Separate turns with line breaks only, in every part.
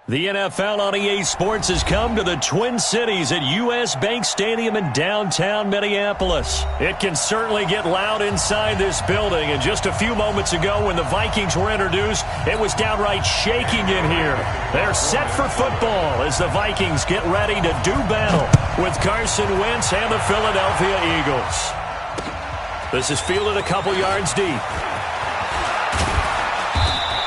The NFL on EA Sports has come to the Twin Cities at U.S. Bank Stadium in downtown Minneapolis. It can certainly get loud inside this building, and just a few moments ago when the Vikings were introduced, it was downright shaking in here. They're set for football as the Vikings get ready to do battle with Carson Wentz and the Philadelphia Eagles. This is fielded a couple yards deep.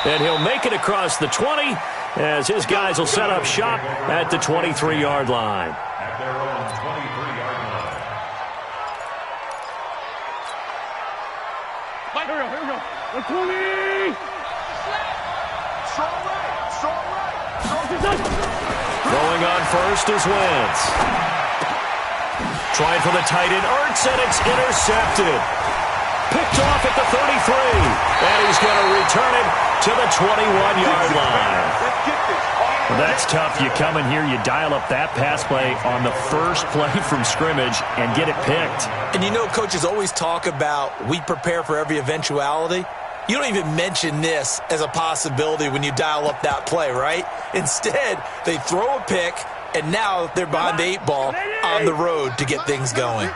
And he'll make it across the 20 as his guys will set up shop at the 23-yard line.
At their own 23-yard line.
Here we go. The 20.
Going on first is Wentz. Trying for the tight end, Ertz, and it's intercepted. Picked off at the 33. And he's going to return it to the 21-yard line. Well, that's tough. You come in here, you dial up that pass play on the first play from scrimmage and get it picked.
And you know, coaches always talk about we prepare for every eventuality. You don't even mention this as a possibility when you dial up that play, right? Instead, they throw a pick, and now they're behind the 8 ball on the road to get things going.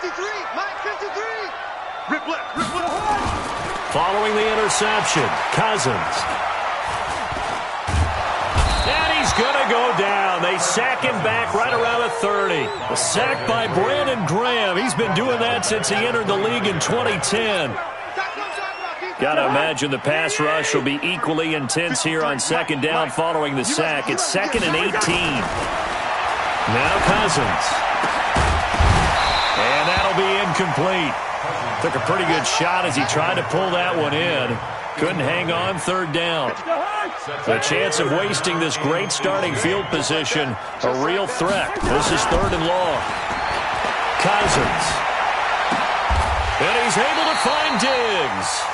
Following the interception, Cousins. And he's going to go down. They sack him back right around the 30. A sack by Brandon Graham. He's been doing that since he entered the league in 2010. Got to imagine the pass rush will be equally intense here on second down following the sack. It's 2nd and 18. Now Cousins. And that'll be incomplete. Took a pretty good shot as he tried to pull that one in. Couldn't hang on, 3rd down. The chance of wasting this great starting field position, a real threat. This is 3rd and long. Cousins. And he's able to find Diggs.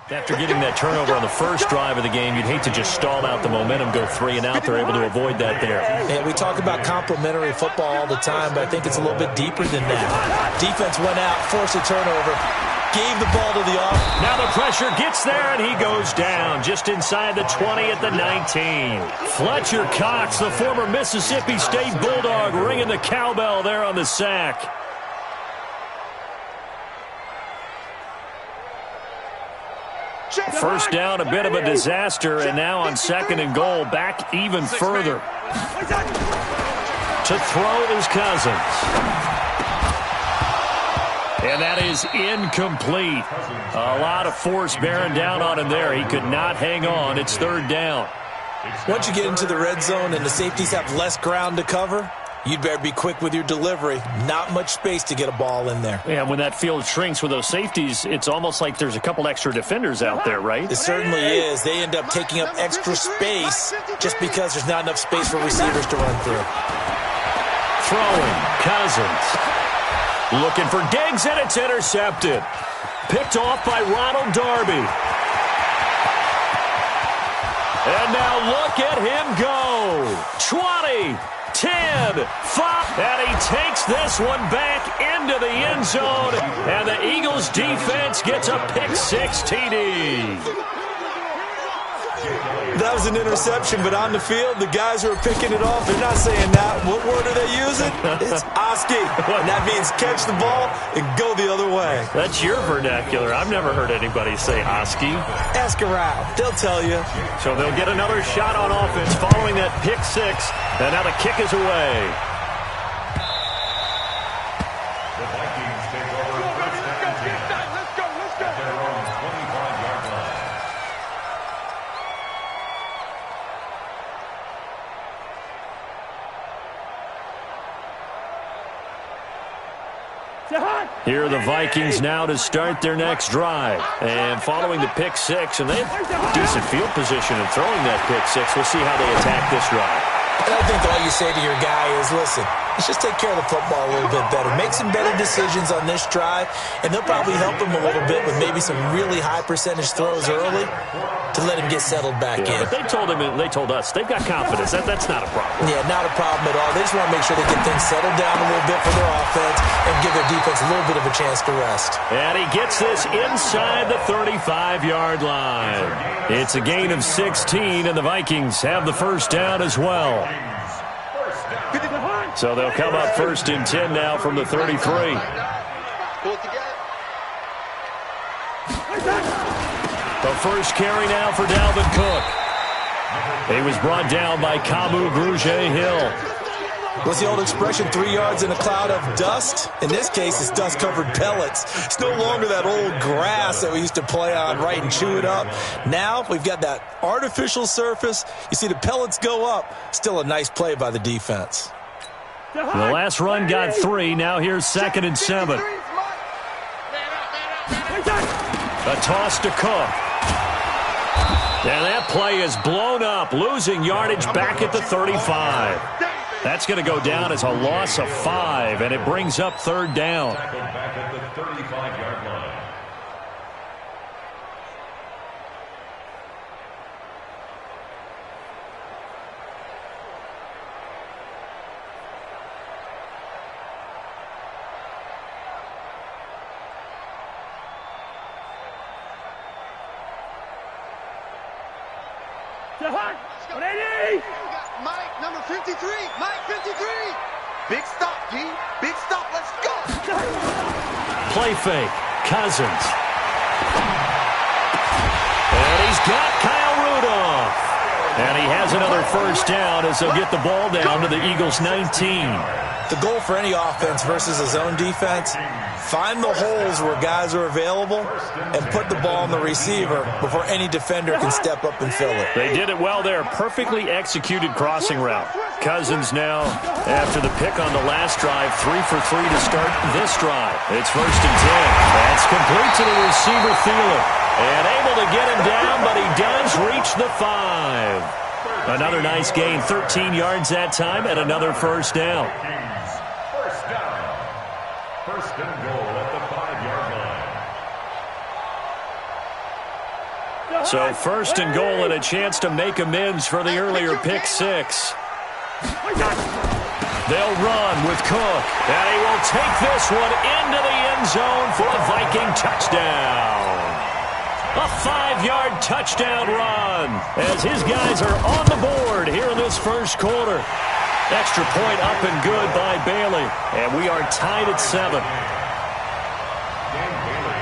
After getting that turnover on the first drive of the game, you'd hate to just stall out the momentum, go 3 and out. They're able to avoid that there.
And we talk about complementary football all the time, but I think it's a little bit deeper than that. Defense went out, forced a turnover, gave the ball to the offense.
Now the pressure gets there, and he goes down just inside the 20 at the 19. Fletcher Cox, the former Mississippi State Bulldog, ringing the cowbell there on the sack. First down, a bit of a disaster, and now on 2nd and goal, back even further. To throw is Cousins. And that is incomplete. A lot of force bearing down on him there. He could not hang on. It's 3rd down.
Once you get into the red zone and the safeties have less ground to cover, you'd better be quick with your delivery. Not much space to get a ball in there.
Yeah, when that field shrinks with those safeties, it's almost like there's a couple extra defenders out there, right?
It certainly is. They end up taking up extra space just because there's not enough space for receivers to run through.
Throwing, Cousins. Looking for Diggs, and it's intercepted. Picked off by Ronald Darby. And now look at him go. 20. 10, 5, and he takes this one back into the end zone, and the Eagles defense gets a pick-6 TD.
That was an interception, but on the field, the guys who are picking it off, they're not saying that. What word are they using? It's Oski. And that means catch the ball and go the other way.
That's your vernacular. I've never heard anybody say Oski.
Ask around. They'll tell you.
So they'll get another shot on offense following that pick six. And now the kick is away.
The Vikings take over first and 10.
Let's go.
At their own 25-yard line.
Here are the Vikings now to start their next drive. And following the pick six, and they have decent field position in throwing that pick six. We'll see how they attack this drive.
And I think all you say to your guy is, listen, let's just take care of the football a little bit better. Make some better decisions on this drive, and they'll probably help him a little bit with maybe some really high percentage throws early to let him get settled back in.
But they told us they've got confidence. That's not a problem.
Yeah, not a problem at all. They just want to make sure they get things settled down a little bit for their offense and give their defense a little bit of a chance to rest.
And he gets this inside the 35-yard line. It's a gain of 16, and the Vikings have the first down as well. So they'll come up first and 10 now from the 33. The first carry now for Dalvin Cook. He was brought down by Kamu Grugier-Hill.
What's the old expression, 3 yards in a cloud of dust? In this case, it's dust-covered pellets. It's no longer that old grass that we used to play on, right, and chew it up. Now we've got that artificial surface. You see the pellets go up. Still a nice play by the defense.
The last run got 3. Now here's 2nd and 7. A toss to Cook. And that play is blown up, losing yardage back at the 35. That's going to go down as a loss of 5, and it brings up 3rd down.
Back at the 35-yard line.
Ready?
Mike, number 53. Mike, 53. Big stop, G. Big stop. Let's go.
Play fake. Cousins. And he's got Kyle Rudolph. And he has another first down as they'll get the ball down to the Eagles' 19.
The goal for any offense versus a zone defense, find the holes where guys are available and put the ball on the receiver before any defender can step up and fill it.
They did it well there. Perfectly executed crossing route. Cousins now, after the pick on the last drive, 3 for 3 to start this drive. It's 1st and 10. That's complete to the receiver, Thielen. And able to get him down, but he does reach the 5. Another nice gain, 13 yards that time, and another first down.
First down. First and goal at the 5-yard line.
So 1st and goal and a chance to make amends for the earlier pick six. They'll run with Cook, and he will take this one into the end zone for a Viking touchdown. A 5-yard touchdown run as his guys are on the board here in this first quarter. Extra point up and good by Bailey, and we are tied at 7.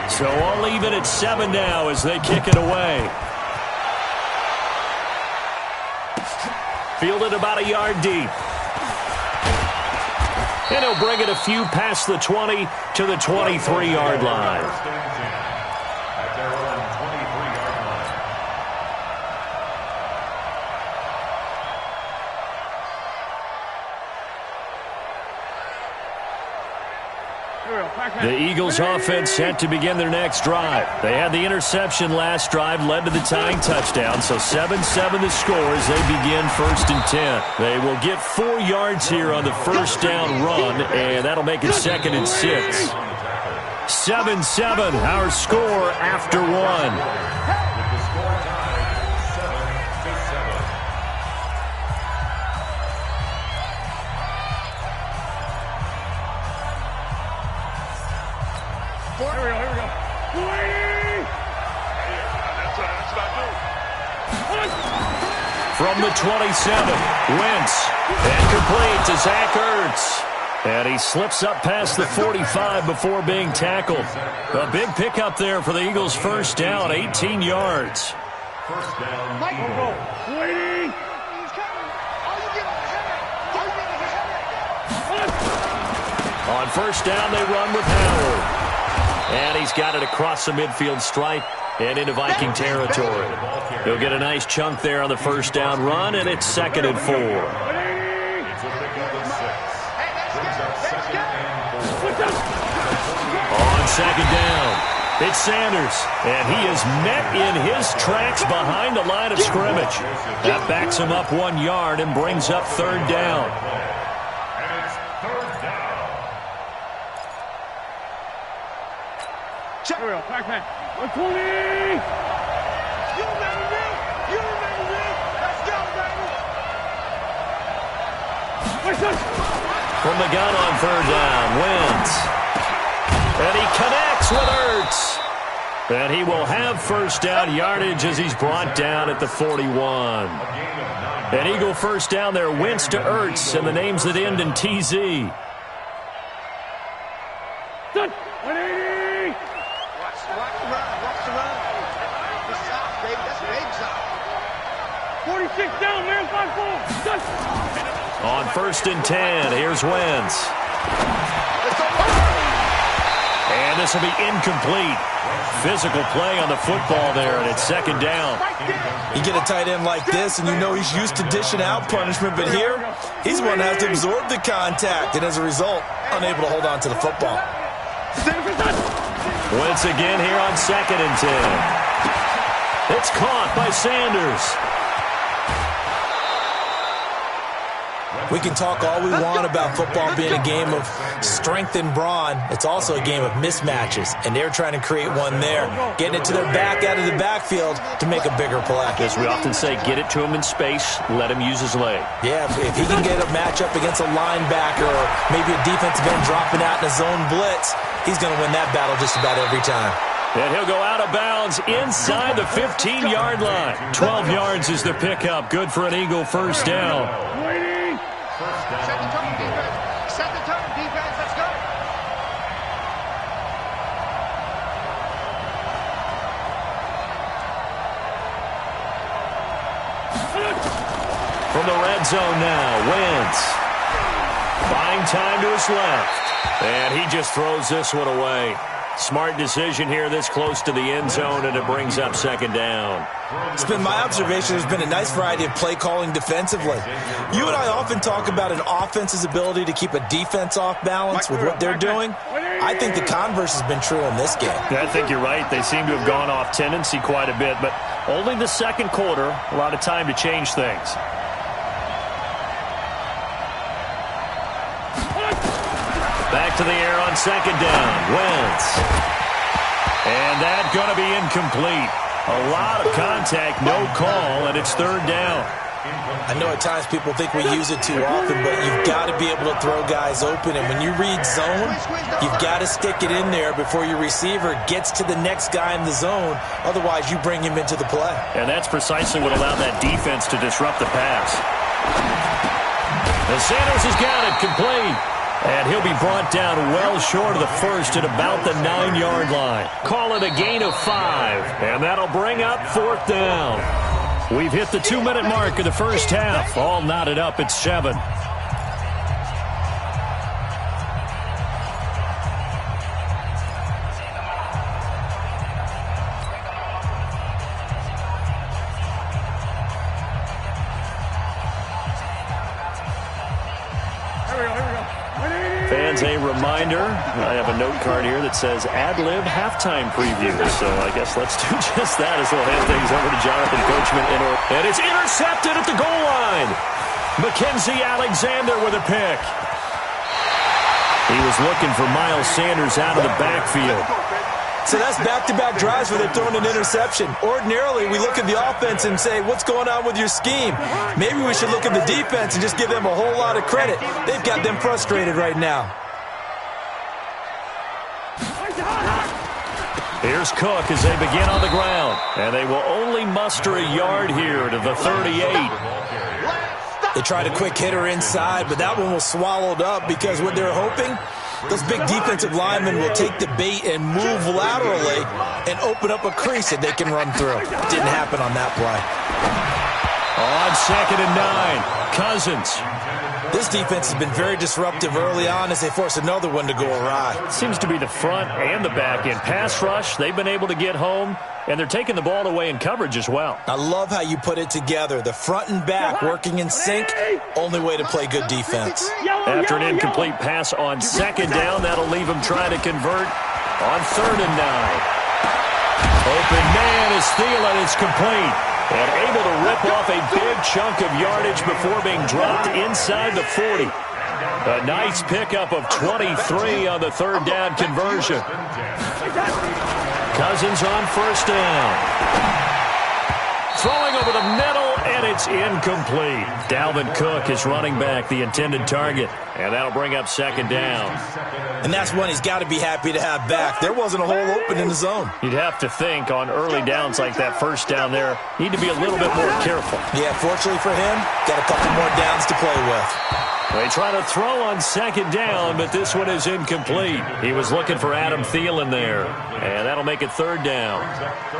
So I'll leave it at 7 now as they kick it away. Fielded about a yard deep. And he'll bring it a few past the 20 to the 23-yard line.
At their own 23-yard line.
The Eagles offense set to begin their next drive. They had the interception last drive, led to the tying touchdown, so 7-7 the score as they begin 1st and 10. They will get 4 yards here on the first down run, and that'll make it 2nd and 6. 7-7, our score after 1.
With the score tied 7-7.
Here we go. That's what I do.
From the 27, Wentz. And complete to Zach Ertz. And he slips up past the 45 before being tackled. A big pickup there for the Eagles' first down, 18 yards.
First down.
Waiting.
On first down, they run with Howard. And he's got it across the midfield stripe and into Viking territory. He'll get a nice chunk there on the first down run, and it's 2nd and 4.
It's a pickup of 6. Brings up 2nd and 4.
On 2nd down, it's Sanders, and he is met in his tracks behind the line of scrimmage. That backs him up 1 yard and brings up 3rd down.
And it's 3rd down.
Here we go. Back man. 120.
You remember me? You remember me? Let's go, baby.
From the gun on 3rd down, Wentz. And he connects with Ertz. And he will have first down yardage as he's brought down at the 41. An Eagle first down there, Wentz to Ertz, and the names that end in TZ.
Done. 180.
Watch the run. Watch the run. Good stop, baby. That's a big stop.
46 down, man. 5-4. Done.
On 1st and 10, here's Wentz. And this will be incomplete. Physical play on the football there, and it's 2nd down.
You get a tight end like this, and you know he's used to dishing out punishment, but here, he's one that has to absorb the contact, and as a result, unable to hold on to the football.
Wentz again here on 2nd and 10. It's caught by Sanders.
We can talk all we want about football being a game of strength and brawn. It's also a game of mismatches, and they're trying to create one there, getting it to their back out of the backfield to make a bigger play.
As we often say, get it to him in space, let him use his leg.
Yeah, if he can get a matchup against a linebacker or maybe a defensive end dropping out in a zone blitz, he's going to win that battle just about every time.
And he'll go out of bounds inside the 15-yard line. 12 yards is the pickup. Good for an Eagle first down.
Set the tone, defense. Set the tone, defense. Let's go.
From the red zone now, Wentz. Buying time to his left. And he just throws this one away. Smart decision here this close to the end zone, and it brings up 2nd down.
It's been my observation there's been a nice variety of play calling defensively. You and I often talk about an offense's ability to keep a defense off balance with what they're doing. I think the converse has been true in this game.
Yeah, I think you're right. They seem to have gone off tendency quite a bit, but only the 2nd quarter, a lot of time to change things. Back to the air on 2nd down. Wentz. And that's going to be incomplete. A lot of contact, no call, and it's 3rd down.
I know at times people think we use it too often, but you've got to be able to throw guys open. And when you read zone, you've got to stick it in there before your receiver gets to the next guy in the zone. Otherwise, you bring him into the play.
And that's precisely what allowed that defense to disrupt the pass. And Sanders has got it complete. And he'll be brought down well short of the first at about the 9-yard line. Call it a gain of 5. And that'll bring up 4th down. We've hit the 2-minute mark of the first half. All knotted up at 7. Fans, a reminder, I have a note card here that says ad-lib halftime preview. So I guess let's do just that as we'll hand things over to Jonathan Coachman. And it's intercepted at the goal line. Mackenzie Alexander with a pick. He was looking for Miles Sanders out of the backfield.
So that's back-to-back drives where they're throwing an interception. Ordinarily, we look at the offense and say, what's going on with your scheme? Maybe we should look at the defense and just give them a whole lot of credit. They've got them frustrated right now.
Here's Cook as they begin on the ground. And they will only muster a yard here to the 38.
They tried a quick hitter inside, but that one was swallowed up because what they're hoping, those big defensive linemen will take the bait and move laterally and open up a crease that they can run through. Didn't happen on that play.
On 2nd and 9, Cousins.
This defense has been very disruptive early on as they force another one to go awry.
Seems to be the front and the back end. Pass rush, they've been able to get home, and they're taking the ball away in coverage as well.
I love how you put it together. The front and back working in sync, only way to play good defense.
After an incomplete pass on 2nd down, that'll leave him trying to convert on 3rd and 9. Open man is Thielen. It's complete. And able to rip off a big chunk of yardage before being dropped inside the 40. A nice pickup of 23 on the 3rd down conversion. Cousins on 1st down. Throwing over the middle, and it's incomplete. Dalvin Cook is running back, the intended target. And that'll bring up 2nd down.
And that's one he's got to be happy to have back. There wasn't a hole open in the zone.
You'd have to think on early downs like that 1st down there, need to be a little bit more careful.
Yeah, fortunately for him, got a couple more downs to play with.
They try to throw on 2nd down, but this one is incomplete. He was looking for Adam Thielen there, and that'll make it 3rd down.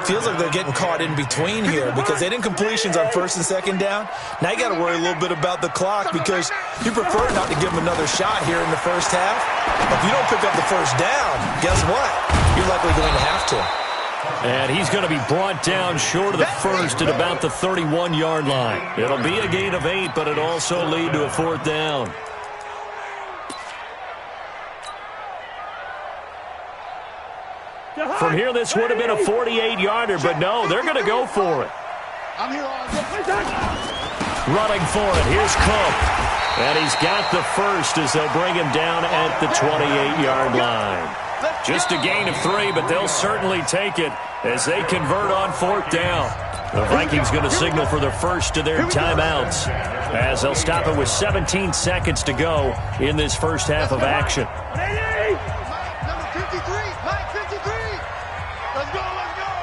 Feels like they're getting caught in between here because they didn't completions on 1st and 2nd down. Now you got to worry a little bit about the clock because you prefer not to give them another shot here in the 1st half. If you don't pick up the 1st down, guess what? You're likely going to have to.
And he's going to be brought down short of the 1st at about the 31-yard line. It'll be a gain of 8, but it'll also lead to a 4th down. From here, this would have been a 48-yarder, but no, they're going to go for it. Running for it, here's Cook. And he's got the 1st as they'll bring him down at the 28-yard line. Just a gain of 3, but they'll certainly take it as they convert on 4th down. The Vikings going to signal for their first of their timeouts as they'll stop it with 17 seconds to go in this 1st half of action.
Number 53, Mike 53. Let's go, let's go.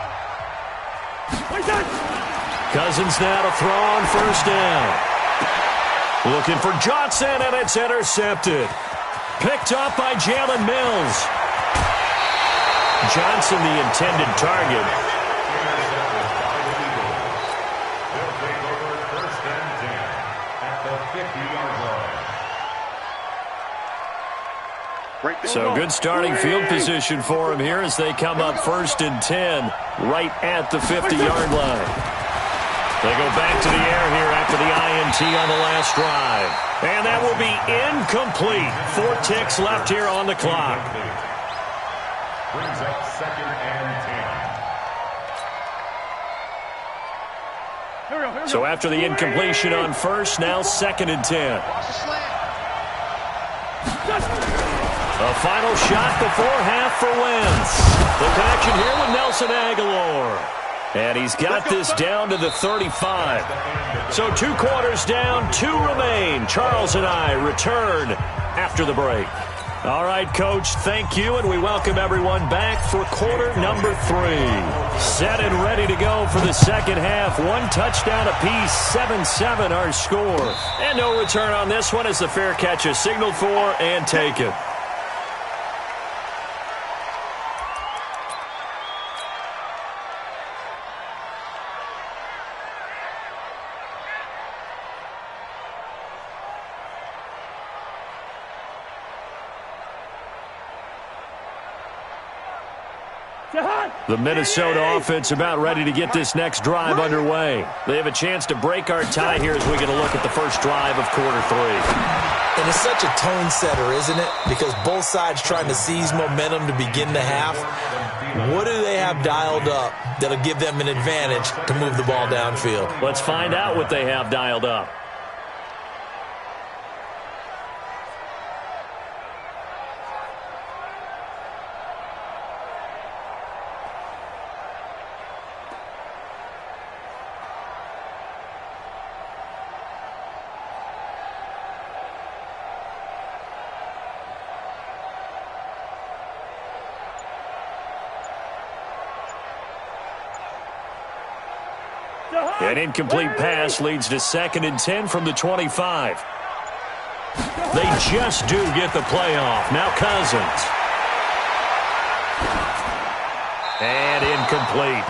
Cousins now to throw on 1st down. Looking for Johnson, and it's intercepted. Picked up by Jalen Mills. Johnson, the intended target. So good starting field position for him here as they come up 1st and 10 right at the 50-yard line. They go back to the air here after the INT on the last drive. And that will be incomplete. 4 ticks left here on the clock.
Brings up 2nd and 10.
So after the incompletion on 1st, now 2nd and 10. A final shot before half for Wentz. The connection here with Nelson Agholor. And he's got this down to the 35. So 2 quarters down, 2 remain. Charles and I return after the break. All right, Coach, thank you, and we welcome everyone back for quarter number 3. Set and ready to go for the 2nd half. 1 touchdown apiece, 7-7 our score. And no return on this one as the fair catch is signaled for and taken. The Minnesota offense about ready to get this next drive underway. They have a chance to break our tie here as we get a look at the first drive of quarter 3.
And it's such a tone setter, isn't it? Because both sides trying to seize momentum to begin the half. What do they have dialed up that'll give them an advantage to move the ball downfield?
Let's find out what they have dialed up. An incomplete pass leads to 2nd and 10 from the 25. They just do get the playoff. Now Cousins. And incomplete.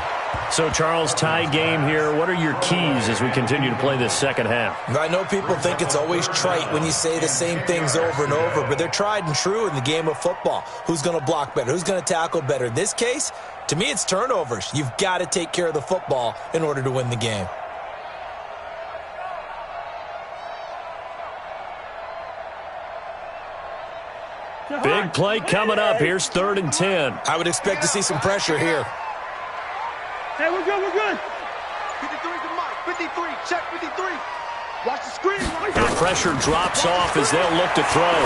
So, Charles, tie game here. What are your keys as we continue to play this second half?
I know people think it's always trite when you say the same things over and over, but they're tried and true in the game of football. Who's going to block better? Who's going to tackle better? In this case, to me, it's turnovers. You've got to take care of the football in order to win the game.
Big play coming up. Here's 3rd and 10.
I would expect to see some pressure here.
Hey, we're good, we're good.
53 to Mike. 53. Check 53. Watch the screen.
The pressure drops off as they'll look to throw.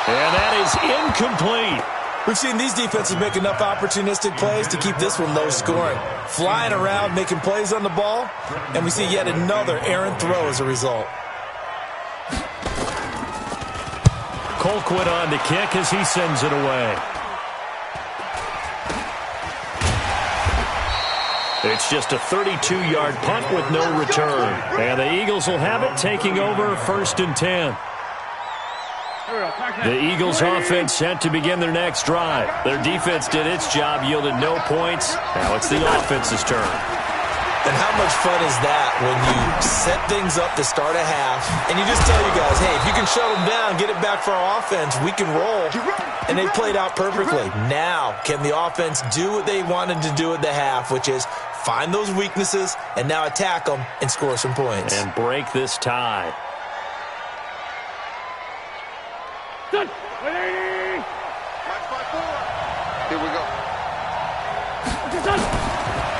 And that is incomplete.
We've seen these defenses make enough opportunistic plays to keep this one low scoring. Flying around, making plays on the ball, and we see yet another errant throw as a result.
Colquitt on the kick as he sends it away. It's just a 32-yard punt with no return. And the Eagles will have it, taking over 1st and 10. The Eagles offense set to begin their next drive. Their defense did its job, yielded no points. Now it's the offense's turn.
And how much fun is that when you set things up to start a half and you just tell you guys, hey, if you can shut them down, get it back for our offense, we can roll. And they played out perfectly. Now, can the offense do what they wanted to do at the half, which is find those weaknesses and now attack them and score some points.
And break this tie.
Good.
Watch by 4. Here we go.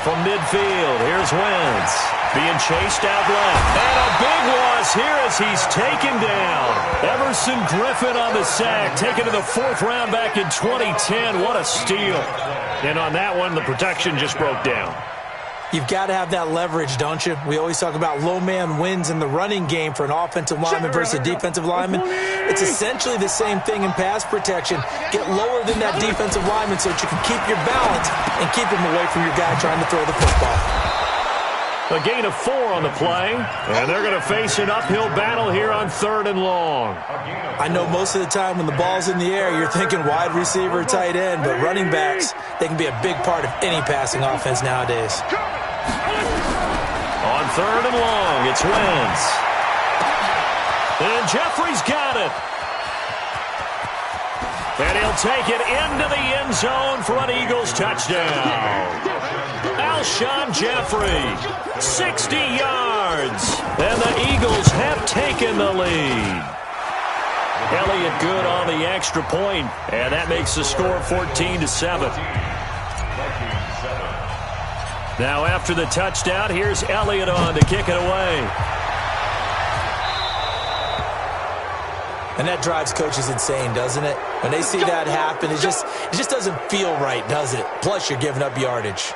From midfield, here's Wentz. Being chased out left. And a big loss here as he's taken down. Everson Griffin on the sack, taken to the 4th round back in 2010. What a steal. And on that one, the protection just broke down.
You've got to have that leverage, don't you? We always talk about low man wins in the running game for an offensive lineman versus a defensive lineman. It's essentially the same thing in pass protection. Get lower than that defensive lineman so that you can keep your balance and keep him away from your guy trying to throw the football.
A gain of 4 on the play, and they're going to face an uphill battle here on 3rd and long.
I know most of the time when the ball's in the air, you're thinking wide receiver, tight end, but running backs, they can be a big part of any passing offense nowadays.
On 3rd and long, it's Wentz. And Jeffrey's got it. And he'll take it into the end zone for an Eagles touchdown. Alshon Jeffrey, 60 yards. And the Eagles have taken the lead. Elliott good on the extra point, and that makes the score 14-7. Now after the touchdown, here's Elliott on to kick it away.
And that drives coaches insane, doesn't it? When they see that happen, it just doesn't feel right, does it? Plus, you're giving up yardage.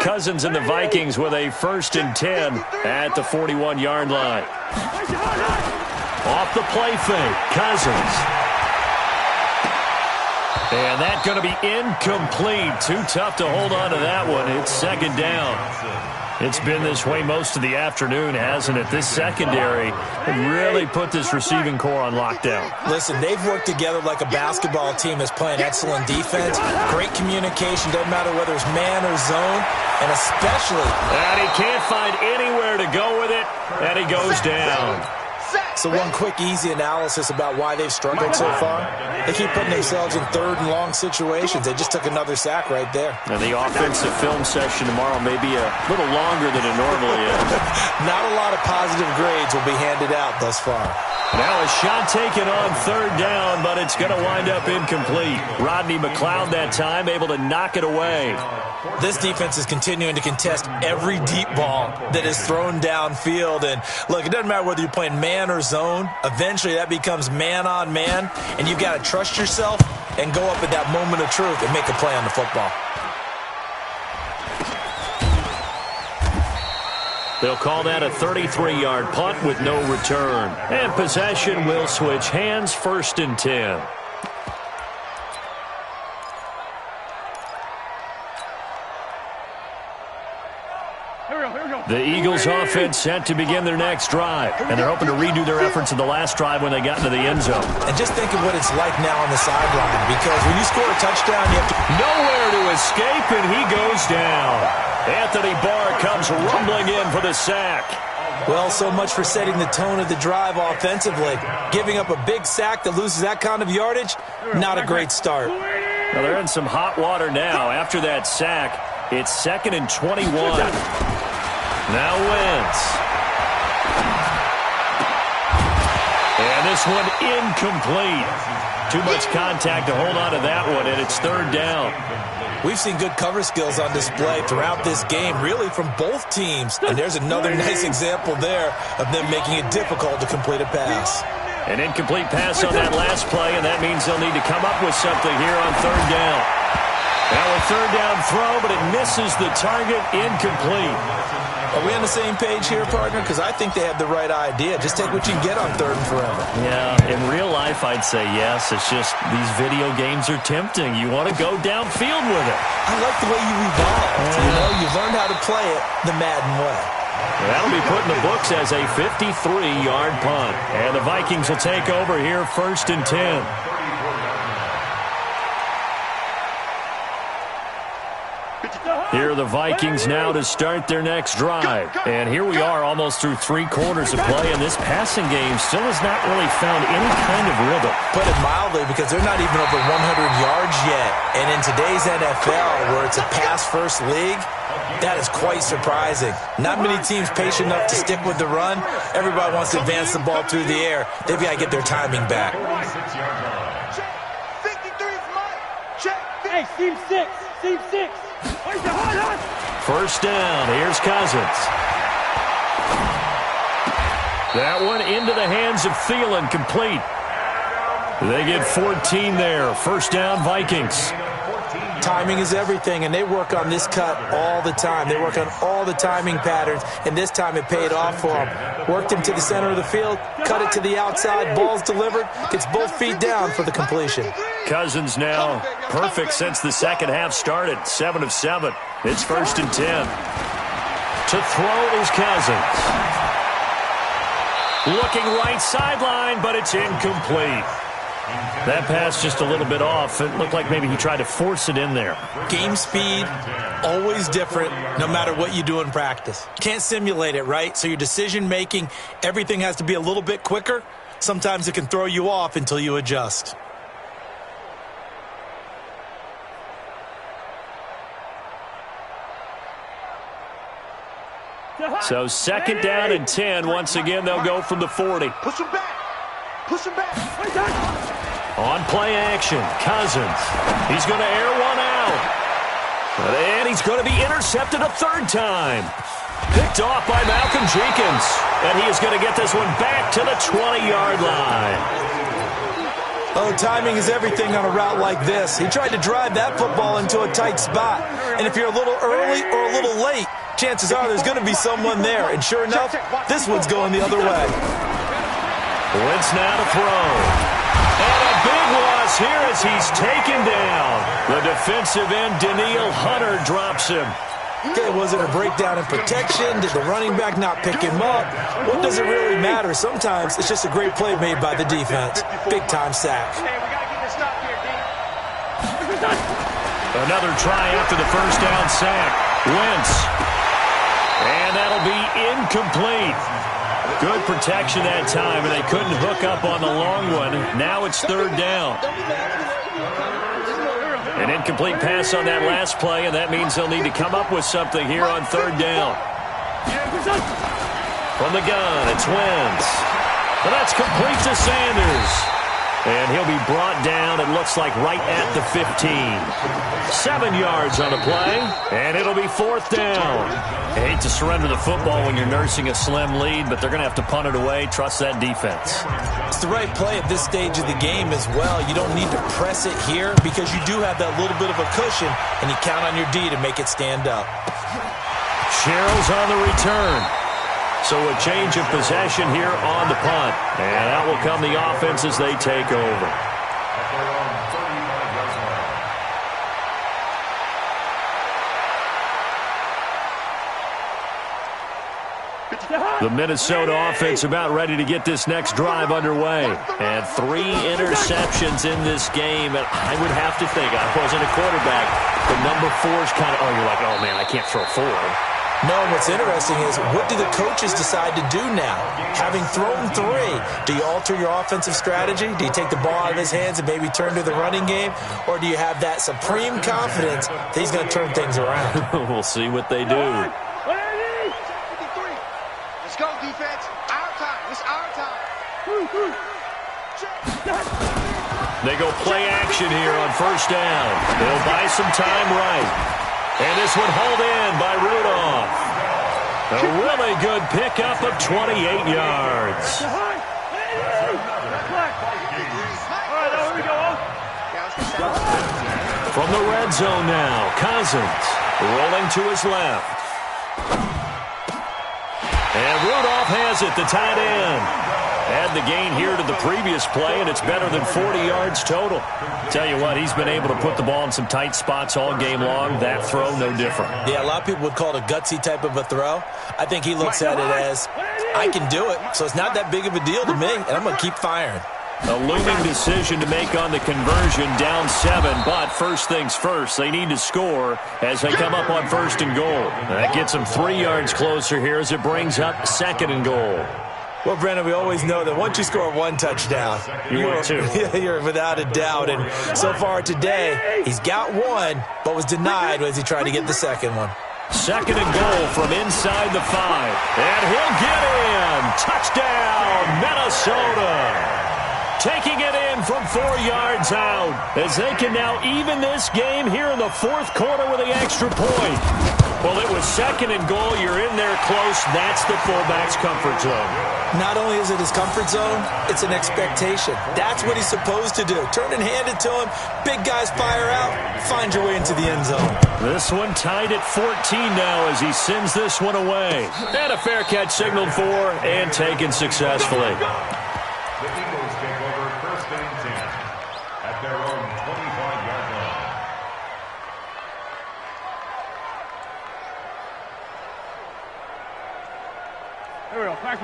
Cousins and the Vikings with a 1st and 10 at the 41-yard line. Off the play fake, Cousins. And that's going to be incomplete. Too tough to hold on to that one. It's 2nd down. It's been this way most of the afternoon, hasn't it? This secondary really put this receiving core on lockdown.
Listen, they've worked together like a basketball team that's playing excellent defense. Great communication, doesn't matter whether it's man or zone, and especially...
And he can't find anywhere to go with it, and he goes down.
So one quick, easy analysis about why they've struggled so far. They keep putting themselves in 3rd and long situations. They just took another sack right there.
And the offensive film session tomorrow may be a little longer than it normally is.
Not a lot of positive grades will be handed out thus far.
Now a shot taken on 3rd down, but it's going to wind up incomplete. Rodney McLeod that time able to knock it away.
This defense is continuing to contest every deep ball that is thrown downfield. And look, it doesn't matter whether you're playing man or zone. Eventually that becomes man on man, and you've got to trust yourself and go up at that moment of truth and make a play on the football.
They'll call that a 33-yard punt with no return. And possession will switch hands, 1st and 10. The Eagles offense set to begin their next drive, and they're hoping to redo their efforts in the last drive when they got into the end zone.
And just think of what it's like now on the sideline, because when you score a touchdown, you have to...
Nowhere to escape, and he goes down. Anthony Barr comes rumbling in for the sack.
Well, so much for setting the tone of the drive offensively. Giving up a big sack that loses that kind of yardage, not a great start.
Well, they're in some hot water now. After that sack, it's 2nd and 21. Now Wentz. And this one incomplete. Too much contact to hold on to that one, and it's 3rd down.
We've seen good cover skills on display throughout this game, really from both teams. And there's another nice example there of them making it difficult to complete a pass.
An incomplete pass on that last play, and that means they'll need to come up with something here on 3rd down. Now a 3rd down throw, but it misses the target, incomplete.
Are we on the same page here, partner? Because I think they have the right idea. Just take what you can get on 3rd and forever.
Yeah, in real life, I'd say yes. It's just these video games are tempting. You want to go downfield with it.
I like the way you evolved. You know, you learned how to play it the Madden way.
That'll be put in the books as a 53-yard punt. And the Vikings will take over here, 1st and 10. Here are the Vikings now to start their next drive. And here we are almost through 3 quarters of play, and this passing game still has not really found any kind of rhythm.
Put it mildly, because they're not even over 100 yards yet. And in today's NFL, where it's a pass-first league, that is quite surprising. Not many teams patient enough to stick with the run. Everybody wants to advance the ball through the air. They've got to get their timing back.
Hey, Team 6. Team 6.
1st down. Here's Cousins. That one into the hands of Thielen, complete. They get 14 there. 1st down, Vikings.
Timing is everything, and they work on this cut all the time. They work on all the timing patterns, and this time it paid off for them. Worked him to the center of the field, cut it to the outside, ball's delivered, gets both feet down for the completion.
Cousins now perfect since the second half started. 7 of 7. It's 1st and 10. To throw is Cousins. Looking right sideline, but it's incomplete. That pass just a little bit off. It looked like maybe he tried to force it in there.
Game speed, always different, no matter what you do in practice. Can't simulate it, right? So your decision-making, everything has to be a little bit quicker. Sometimes it can throw you off until you adjust.
So 2nd down and 10. Once again, they'll go from the 40.
Push him back. Push him back.
On play action, Cousins. He's going to air one out. And he's going to be intercepted a 3rd time. Picked off by Malcolm Jenkins. And he is going to get this one back to the 20-yard line.
Oh, timing is everything on a route like this. He tried to drive that football into a tight spot. And if you're a little early or a little late, chances are there's going to be someone there. And sure enough, this one's going the other way.
Wentz now to throw. And a big loss here as he's taken down. The defensive end, Danielle Hunter, drops him.
Okay, was it a breakdown in protection? Did the running back not pick him up? What does it really matter? Sometimes it's just a great play made by the defense. Big-time sack.
Another try after the 1st down sack. Wentz. And that'll be incomplete. Good protection that time, and they couldn't hook up on the long one. Now it's 3rd down. An incomplete pass on that last play, and that means they'll need to come up with something here on 3rd down. From the gun, it's Wentz. But that's complete to Sanders. And he'll be brought down, it looks like, right at the 15. 7 yards on the play, and it'll be 4th down. I hate to surrender the football when you're nursing a slim lead, but they're going to have to punt it away. Trust that defense.
It's the right play at this stage of the game as well. You don't need to press it here because you do have that little bit of a cushion, and you count on your D to make it stand up.
Sherrill's on the return. So a change of possession here on the punt. And out will come the offense as they take over. The Minnesota offense about ready to get this next drive underway. And 3 interceptions in this game. And I would have to think, I wasn't a quarterback, the number 4 is kind of, you're like, oh, man, I can't throw 4.
No, what's interesting is, what do the coaches decide to do now? Having thrown 3, do you alter your offensive strategy? Do you take the ball out of his hands and maybe turn to the running game? Or do you have that supreme confidence that he's going to turn things around?
We'll see what they do.
Let's go, defense. Our time. It's our time.
They go play action here on first down. They'll buy some time right. And this one hauled in by Rudolph. A really good pickup of 28 yards. From the red zone now, Cousins rolling to his left. And Rudolph has it, the tight end. Add the gain here to the previous play, and it's better than 40 yards total. Tell you what, he's been able to put the ball in some tight spots all game long. That throw, no different.
Yeah, a lot of people would call it a gutsy type of a throw. I think he looks at it as, I can do it, so it's not that big of a deal to me, and I'm going to keep firing.
A looming decision to make on the conversion, down 7, but first things first, they need to score as they come up on first and goal. That gets them 3 yards closer here as it brings up second and goal.
Well, Brandon, we always know that once you score 1 touchdown, you're without a doubt. And so far today, he's got 1, but was denied as he tried to get the second one.
Second and goal from inside the 5. And he'll get in. Touchdown, Minnesota. Taking it in from 4 yards out as they can now even this game here in the fourth quarter with the extra point. Well, it was second and goal. You're in there close. That's the fullback's comfort zone.
Not only is it his comfort zone, it's an expectation. That's what he's supposed to do. Turn and hand it to him. Big guys fire out. Find your way into the end zone.
This one tied at 14 now as he sends this one away. And a fair catch signaled for and taken successfully.
The Eagles take over first and 10 at their own 25-yard line.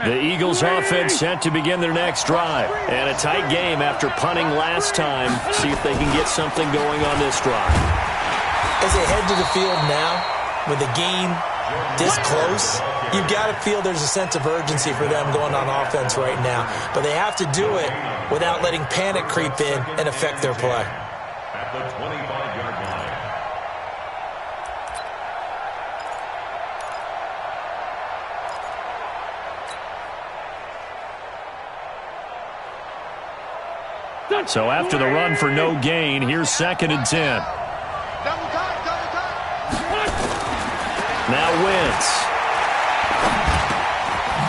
The Eagles offense set to begin their next drive. And a tight game after punting last time. See if they can get something going on this drive.
As they head to the field now, with the game this close, you've got to feel there's a sense of urgency for them going on offense right now. But they have to do it without letting panic creep in and affect their play.
At the 25-yard line.
So after the run for no gain, here's second and 10.
Double time, double time.
Now Wentz.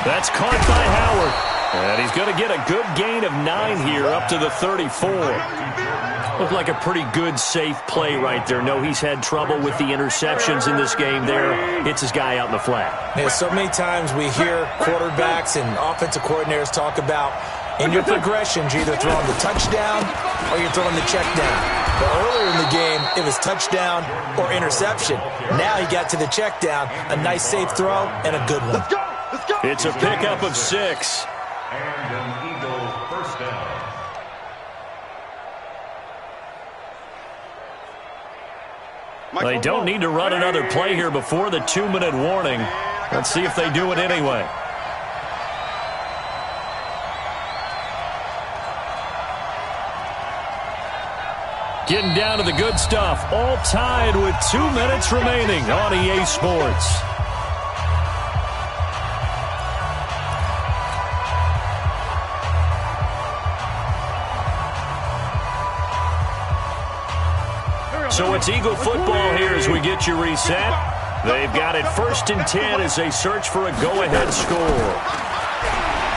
That's caught by Howard. And he's going to get a good gain of 9 here up to the 34. Looked like a pretty good, safe play right there. No, he's had trouble with the interceptions in this game there. Hits his guy out in the flat.
Yeah, so many times we hear quarterbacks and offensive coordinators talk about in your progressions, you're either throwing the touchdown or you're throwing the check down. But earlier in the game, it was touchdown or interception. Now he got to the check down, a nice safe throw, and a good one.
Let's go. Let's go.
It's a pickup of 6.
And an Eagle first down.
They don't need to run another play here before the 2-minute warning. Let's see if they do it anyway. Getting down to the good stuff. All tied with 2 minutes remaining on EA Sports. So it's Eagle football here as we get you reset. They've got it first and 10 as they search for a go-ahead score.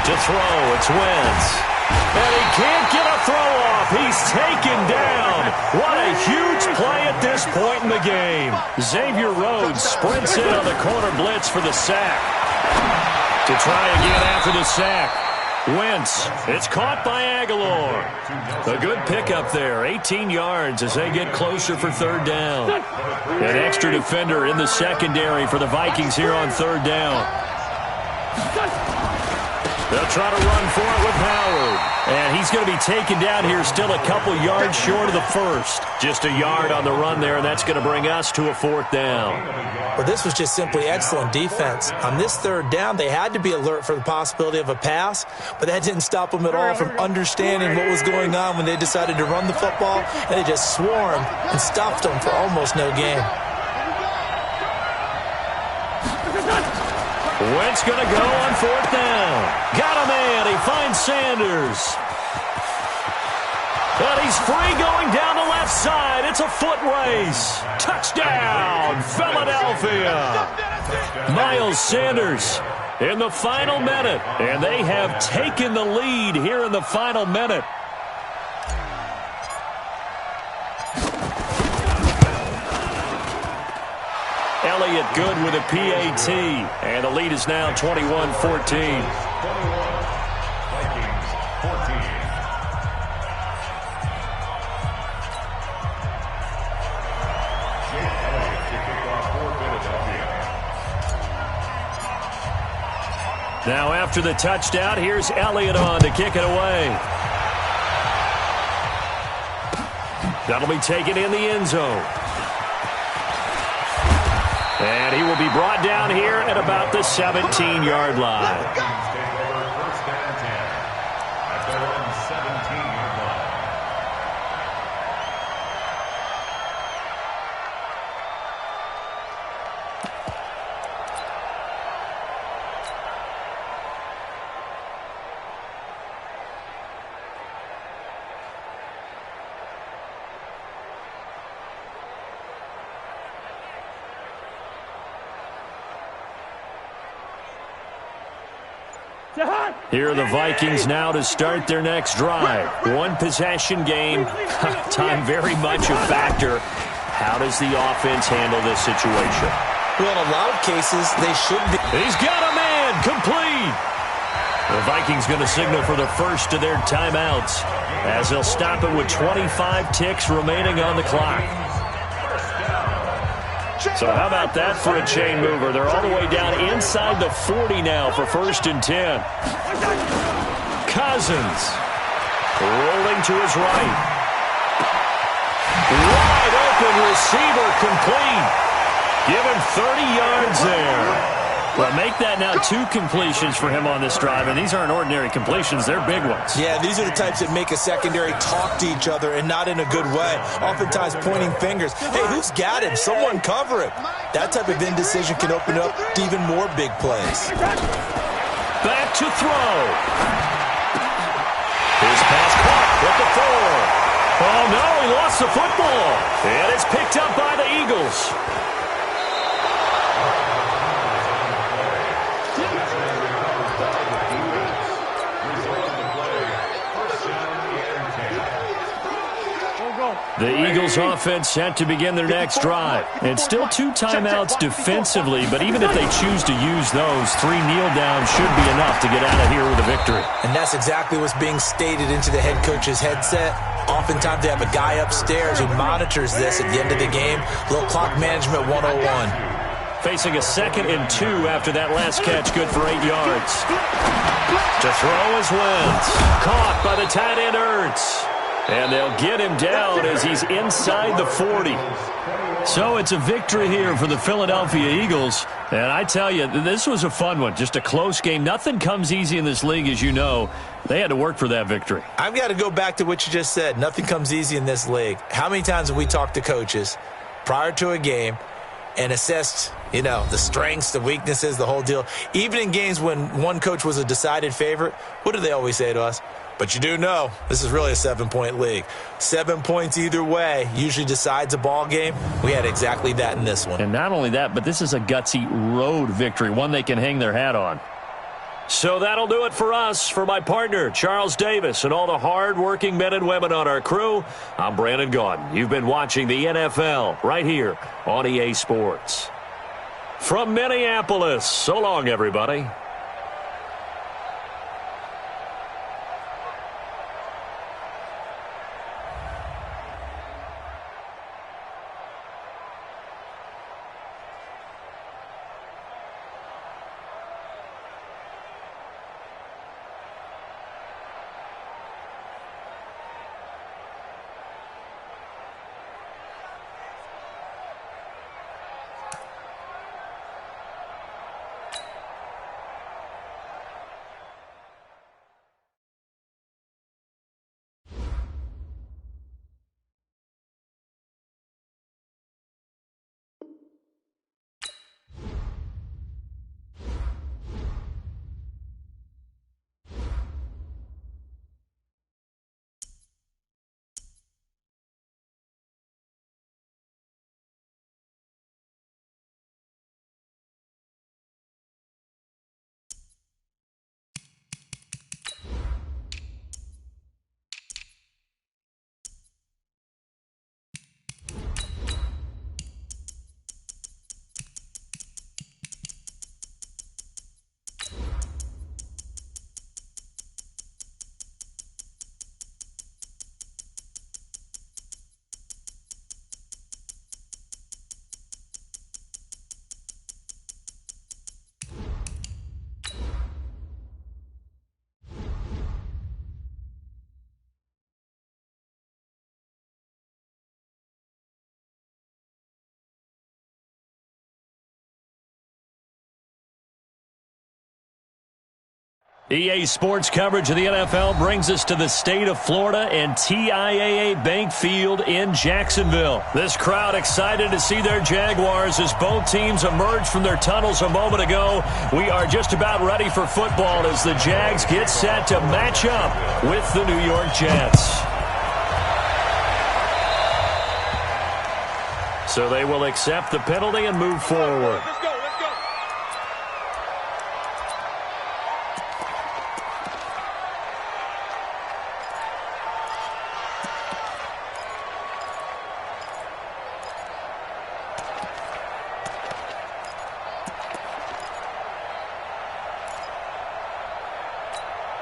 To throw, it's Wentz. And he can't get a throw off. He's taken down. What a huge play at this point in the game. Xavier Rhodes sprints in on the corner blitz for the sack. To try again after the sack. Wentz. It's caught by Aguilar. A good pickup there. 18 yards as they get closer for third down. An extra defender in the secondary for the Vikings here on third down. They'll try to run for it with Howard. And he's going to be taken down here still a couple yards short of the first. Just a yard on the run there, and that's going to bring us to a fourth down.
Well, this was just simply excellent defense. On this third down, they had to be alert for the possibility of a pass, but that didn't stop them at all from understanding what was going on when they decided to run the football, and they just swarmed and stopped them for almost no gain.
Wentz going to go on fourth down. Got a man. He finds Sanders. And he's free going down the left side. It's a foot race. Touchdown, Philadelphia. Miles Sanders in the final minute. And they have taken the lead here in the final minute. Elliott good with a PAT. And the lead is now 21-14. Now after the touchdown, here's Elliott on to kick it away. That'll be taken in the end zone. And he will be brought down here at about the 17-yard line. Here are the Vikings now to start their next drive. One possession game. Time very much a factor. How does the offense handle this situation?
Well, in a lot of cases, they should be.
He's got a man. Complete. The Vikings going to signal for the first of their timeouts as they'll stop it with 25 ticks remaining on the clock. So how about that for a chain mover? They're all the way down inside the 40 now for 1st and 10. Cousins rolling to his right. Wide open receiver complete. Give him 30 yards there. Well, make that now 2 completions for him on this drive, and these aren't ordinary completions. They're big ones.
Yeah, these are the types that make a secondary talk to each other and not in a good way. Oftentimes pointing fingers. Hey, who's got him? Someone cover him. That type of indecision can open up to even more big plays.
Back to throw. His pass caught with the 4. Oh, no, he lost the football. And it's picked up by the Eagles. The Eagles offense set to begin their next drive. And still 2 timeouts defensively, but even if they choose to use those, 3 kneel downs should be enough to get out of here with a victory.
And that's exactly what's being stated into the head coach's headset. Oftentimes they have a guy upstairs who monitors this at the end of the game. Little clock management 101.
Facing a 2nd and 2 after that last catch, good for 8 yards. To throw is Wentz. Caught by the tight end Ertz. And they'll get him down as he's inside the 40. So it's a victory here for the Philadelphia Eagles. And I tell you, this was a fun one. Just a close game. Nothing comes easy in this league, as you know. They had to work for that victory.
I've got to go back to what you just said. Nothing comes easy in this league. How many times have we talked to coaches prior to a game and assessed, the strengths, the weaknesses, the whole deal? Even in games when one coach was a decided favorite, what do they always say to us? But you do know this is really a 7-point league. 7 points either way usually decides a ball game. We had exactly that in this one.
And not only that, but this is a gutsy road victory, one they can hang their hat on. So that'll do it for us. For my partner, Charles Davis, and all the hard-working men and women on our crew, I'm Brandon Gaudin. You've been watching the NFL right here on EA Sports. From Minneapolis, so long, everybody. EA Sports coverage of the NFL brings us to the state of Florida and TIAA Bank Field in Jacksonville. This crowd excited to see their Jaguars as both teams emerge from their tunnels a moment ago. We are just about ready for football as the Jags get set to match up with the New York Jets. So they will accept the penalty and move forward.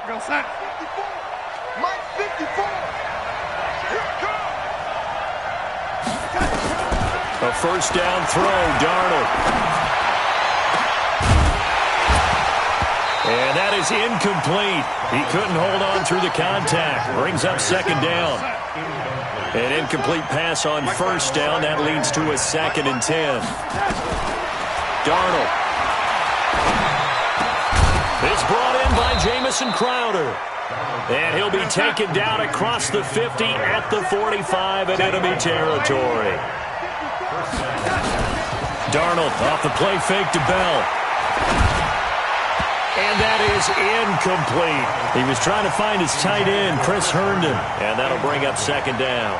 Go set.
54. Mike 54. Here it comes.
A first down throw, Darnold. And that is incomplete. He couldn't hold on through the contact. Brings up second down. An incomplete pass on first down. That leads to a 2nd and 10. Darnold. It's brought in by Jamison Crowder. And he'll be taken down across the 50 at the 45 in enemy territory. Darnold off the play fake to Bell. And that is incomplete. He was trying to find his tight end, Chris Herndon. And that'll bring up second down.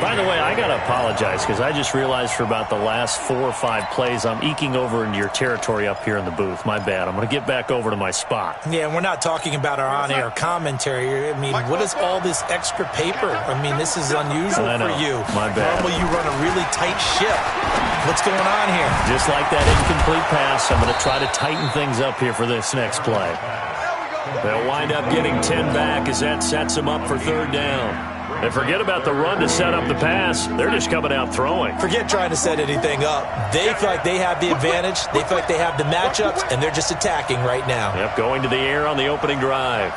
By the way, I got to apologize because I just realized for about the last 4 or 5 plays, I'm eking over into your territory up here in the booth. My bad. I'm going to get back over to my spot.
Yeah, we're not talking about our on-air commentary. I mean, what is all this extra paper? I mean, this is unusual for you.
My bad.
Normally you run a really tight ship. What's going on here?
Just like that incomplete pass, I'm going to try to tighten things up here for this next play. They'll wind up getting 10 back as that sets them up for third down. And forget about the run to set up the pass. They're just coming out throwing.
Forget trying to set anything up. They feel like they have the advantage. They feel like they have the matchups, and they're just attacking right now.
Yep, going to the air on the opening drive.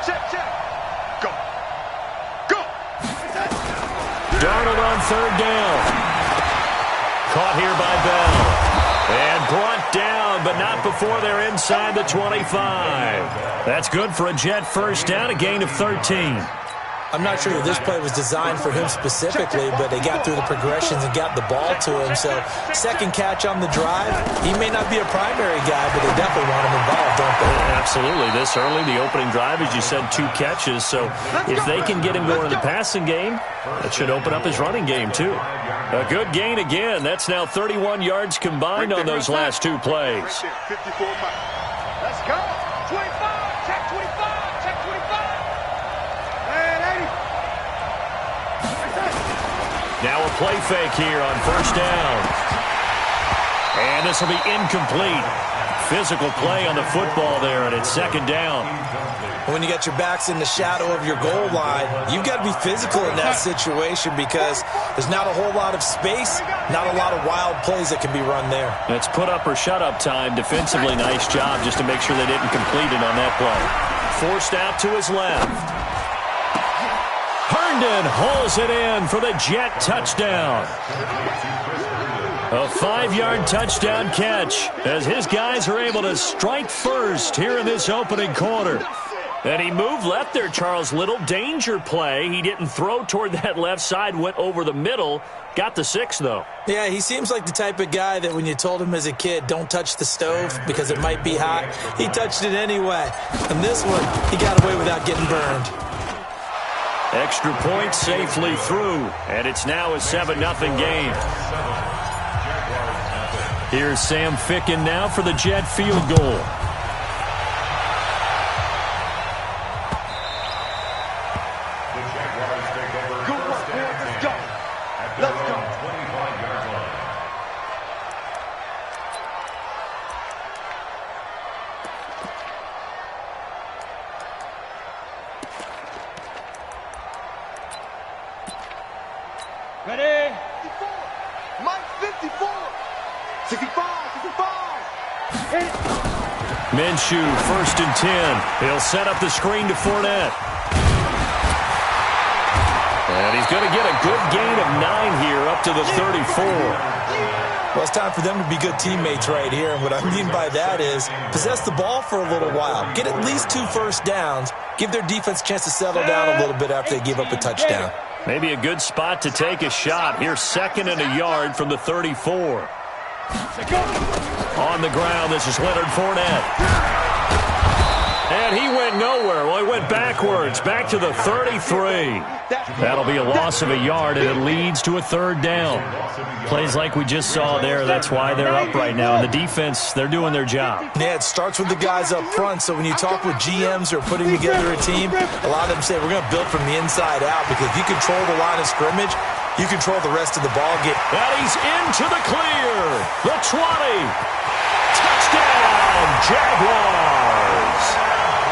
Check. Go. Go.
Darnold on third down. Caught here by Bell. And brought down, but not before they're inside the 25. That's good for a Jet first down, a gain of 13.
I'm not sure if this play was designed for him specifically, but they got through the progressions and got the ball to him. So, second catch on the drive. He may not be a primary guy, but they definitely want him involved, don't they?
Absolutely. This early, the opening drive, as you said, 2 catches. So, if they can get him going in the passing game, that should open up his running game, too. A good gain again. That's now 31 yards combined on those last 2 plays.
54. Let's go. 25. Check 25. Check 25.
Now a play fake here on first down. And this will be incomplete. Physical play on the football there, and it's second down.
When you got your backs in the shadow of your goal line, you've got to be physical in that situation because there's not a whole lot of space, not a lot of wild plays that can be run there.
It's put up or shut up time. Defensively, nice job just to make sure they didn't complete it on that play. Forced out to his left. Herndon hauls it in for the Jet touchdown. A 5-yard touchdown catch as his guys are able to strike first here in this opening quarter. And he moved left there, Charles. Little danger play. He didn't throw toward that left side, went over the middle. Got the 6, though.
Yeah, he seems like the type of guy that when you told him as a kid, don't touch the stove because it might be hot, he touched it anyway. And this one, he got away without getting burned.
Extra point safely through, and it's now a 7-0 game. Here's Sam Ficken now for the Jet field goal.
Good work, boys. Let's go. Let's go.
25-yard line.
Ready?
54. Mike 54. 65. 65.
Minshew, 1st and 10. He'll set up the screen to Fournette. And he's going to get a good gain of 9 here up to the 34.
Well, it's time for them to be good teammates right here. And what I mean by that is possess the ball for a little while. Get at least 2 first downs. Give their defense a chance to settle down a little bit after they give up a touchdown.
Maybe a good spot to take a shot. Here's 2nd and a yard from the 34. On the ground, this is Leonard Fournette. And he went nowhere. Well, he went backwards, back to the 33. That'll be a loss of a yard, and it leads to a 3rd down. Plays like we just saw there. That's why they're up right now. And the defense, they're doing their job.
Yeah, it starts with the guys up front. So when you talk with GMs who are putting together a team, a lot of them say we're going to build from the inside out, because if you control the line of scrimmage, you control the rest of the ball game.
And he's into the clear. The 20. Touchdown, Jaguars.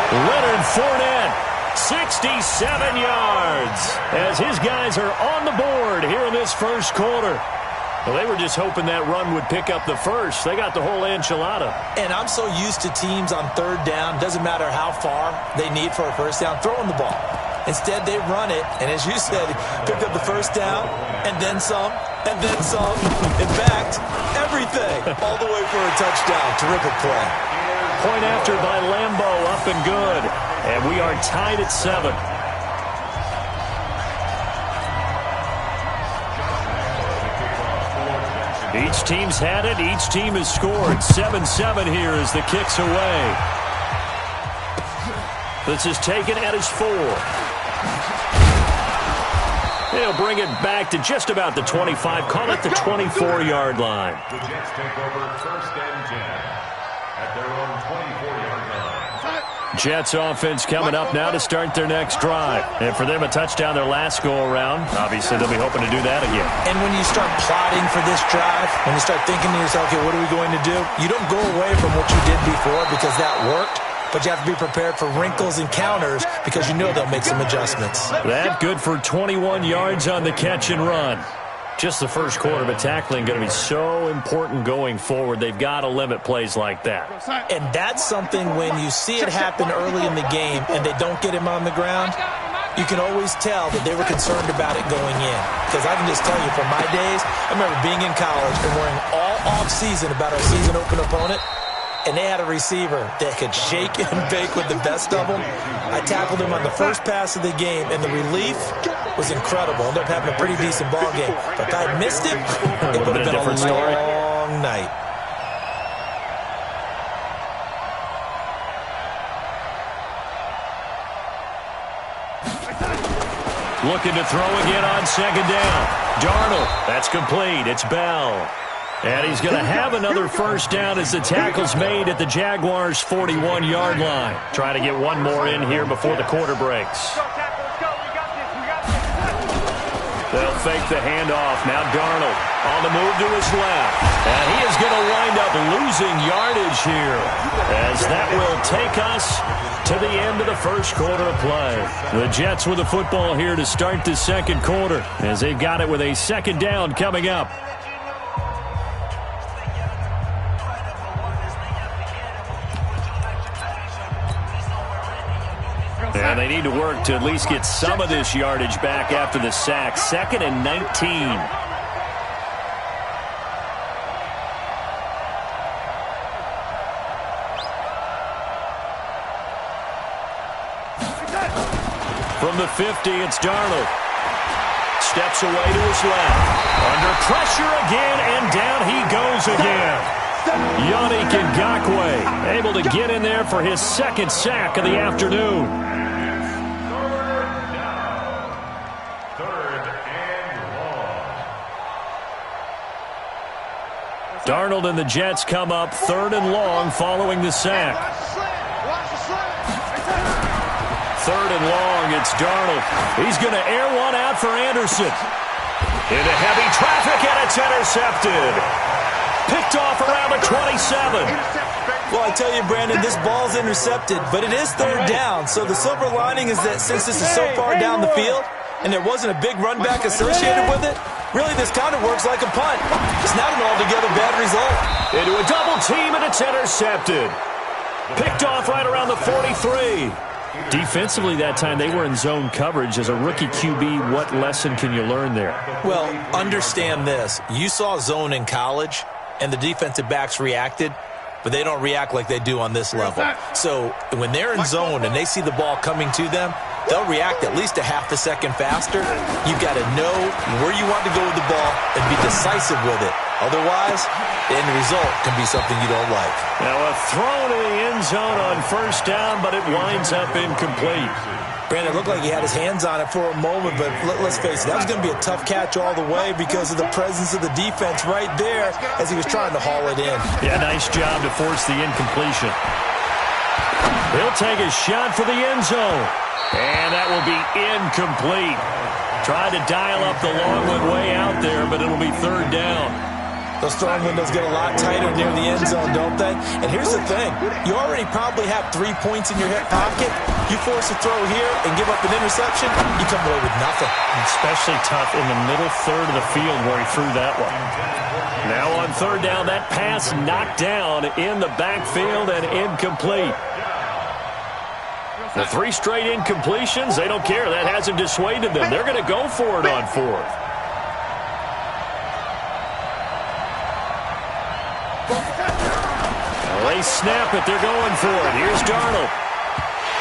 Leonard Fournette, 67 yards, as his guys are on the board here in this first quarter. Well, they were just hoping that run would pick up the first. They got the whole enchilada.
And I'm so used to teams on 3rd down, doesn't matter how far they need for a first down, throwing the ball. Instead, they run it, and as you said, picked up the first down, and then some, and then some. In fact, everything, all the way for a touchdown. Terrific play.
Point after by Lambeau, up and good. And we are tied at 7. Each team's had it. Each team has scored. 7-7 here as the kick's away. This is taken at his 4. He'll bring it back to just about the 25. Call it the 24-yard line.
The Jets take over 1st and 10 at their own 24-yard line.
Jets offense coming up now to start their next drive. And for them, a touchdown their last go-around. Obviously, they'll be hoping to do that again.
And when you start plotting for this drive, when you start thinking to yourself, okay, what are we going to do? You don't go away from what you did before because that worked. But you have to be prepared for wrinkles and counters because you know they'll make some adjustments.
That good for 21 yards on the catch and run. Just the first quarter, but tackling going to be so important going forward. They've got to limit plays like that.
And that's something when you see it happen early in the game and they don't get him on the ground, you can always tell that they were concerned about it going in. Because I can just tell you from my days, I remember being in college and worrying all off-season about our season open opponent. And they had a receiver that could shake and bake with the best of them. I tackled him on the first pass of the game, and the relief was incredible. Ended up having a pretty decent ball game. But if I had missed it, it would have been a long night.
Looking to throw again on 2nd down. Darnold, that's complete. It's Bell. And he's going to have another first down as the tackle's made at the Jaguars' 41-yard line. Try to get one more in here before the quarter breaks. They'll fake the handoff. Now Darnold on the move to his left. And he is going to wind up losing yardage here, as that will take us to the end of the first quarter of play. The Jets with the football here to start the second quarter, as they've got it with a 2nd down coming up. And they need to work to at least get some of this yardage back after the sack. 2nd and 19. From the 50, it's Darnold. Steps away to his left. Under pressure again, and down he goes again. Yannick Ngakoue able to get in there for his 2nd sack of the afternoon. Darnold and the Jets come up 3rd and long following the sack. 3rd and long, it's Darnold. He's going to air one out for Anderson. Into heavy traffic, and it's intercepted. Picked off around the 27.
Well, I tell you, Brandon, this ball's intercepted, but it is 3rd down. So the silver lining is that since this is so far down the field and there wasn't a big run back associated with it, really this kind of works like a punt. It's not an altogether bad result.
Into a double team, and it's intercepted. Picked off right around the 43. Defensively that time, they were in zone coverage. As a rookie QB, what lesson can you learn there?
Well, understand this. You saw zone in college, and the defensive backs reacted, but they don't react like they do on this level. So when they're in zone and they see the ball coming to them, they'll react at least a half a second faster. You've got to know where you want to go with the ball and be decisive with it. Otherwise, the end result can be something you don't like.
Now a throw to the end zone on first down, but it winds up incomplete.
Brandon, it looked like he had his hands on it for a moment, but let's face it, that was going to be a tough catch all the way because of the presence of the defense right there as he was trying to haul it in.
Yeah, nice job to force the incompletion. He'll take a shot for the end zone. And that will be incomplete. Tried to dial up the long one way out there, but it'll be third down.
Those throwing windows get a lot tighter near the end zone, don't they? And here's the thing. You already probably have 3 points in your hip pocket. You force a throw here and give up an interception, you come away with nothing.
Especially tough in the middle third of the field where he threw that one. Now on third down, that pass knocked down in the backfield and incomplete. The 3 straight incompletions, they don't care. That hasn't dissuaded them. They're going to go for it on fourth. Well, they snap it. They're going for it. Here's Darnold.